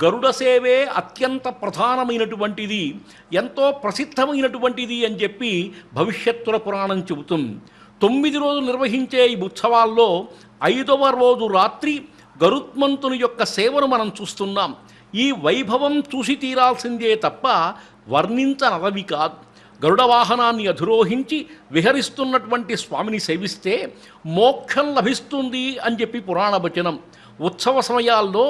గరుడ సేవే అత్యంత ప్రధానమైనటువంటిది, ఎంతో ప్రసిద్ధమైనటువంటిది అని చెప్పి భవిష్యత్తుల పురాణం చెబుతుంది. 9 రోజులు నిర్వహించే ఈ ఉత్సవాల్లో 5వ రోజు రాత్రి గరుత్మంతుని యొక్క సేవను మనం చూస్తున్నాం. ఈ వైభవం చూసి తీరాల్సిందే తప్ప వర్ణించనరవి కాదు. గరుడ వాహనాన్ని అధిరోహించి విహరిస్తున్నటువంటి స్వామిని సేవిస్తే మోక్షం లభిస్తుంది అని చెప్పి పురాణ వచనం. ఉత్సవ సమయాల్లో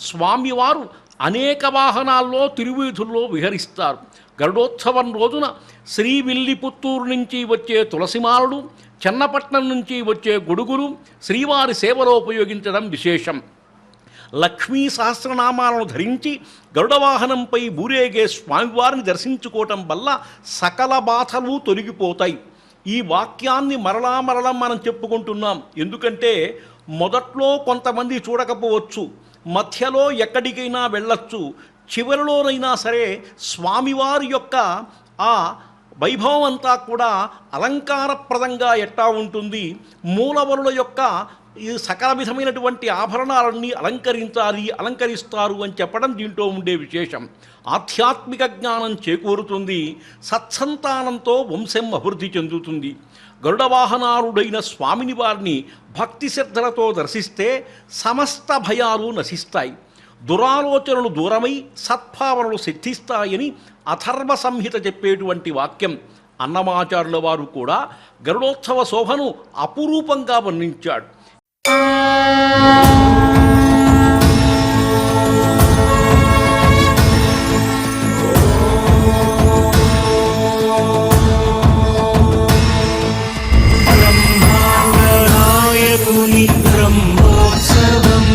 స్వామివారు అనేక వాహనాల్లో తిరువీధుల్లో విహరిస్తారు. గరుడోత్సవం రోజున శ్రీవిల్లిపుత్తూరు నుంచి వచ్చే తులసిమాలుడు, చెన్నపట్నం నుంచి వచ్చే గొడుగులు శ్రీవారి సేవలో ఉపయోగించడం విశేషం. లక్ష్మీ సహస్రనామాలను ధరించి గరుడ వాహనంపై ఊరేగే స్వామివారిని దర్శించుకోవటం వల్ల సకల బాధలు తొలగిపోతాయి. ఈ వాక్యాన్ని మరలా మనం చెప్పుకుంటున్నాం. ఎందుకంటే మొదట్లో కొంతమంది చూడకపోవచ్చు, మధ్యలో ఎక్కడికైనా వెళ్ళొచ్చు, చివరిలోనైనా సరే స్వామివారి యొక్క ఆ వైభవం అంతా కూడా అలంకారప్రదంగా ఎట్టా ఉంటుంది, మూలవరుల యొక్క ఈ సకల విధమైనటువంటి ఆభరణాలన్నీ అలంకరిస్తారు అని చెప్పడం దీంట్లో ఉండే విశేషం. ఆధ్యాత్మిక జ్ఞానం చేకూరుతుంది, సత్సంతానంతో వంశం అభివృద్ధి చెందుతుంది. గరుడ వాహనారుడైన స్వామిని వారిని భక్తి శ్రద్ధలతో దర్శిస్తే సమస్త భయాలు నశిస్తాయి, దురాలోచనలు దూరమై సద్భావనలు సిద్ధిస్తాయని అథర్వ సంహిత చెప్పేటువంటి వాక్యం. అన్నమాచార్యుల వారు కూడా గరుడోత్సవ శోభను అపురూపంగా వర్ణించాడు. బ్రహ్మోత్సవం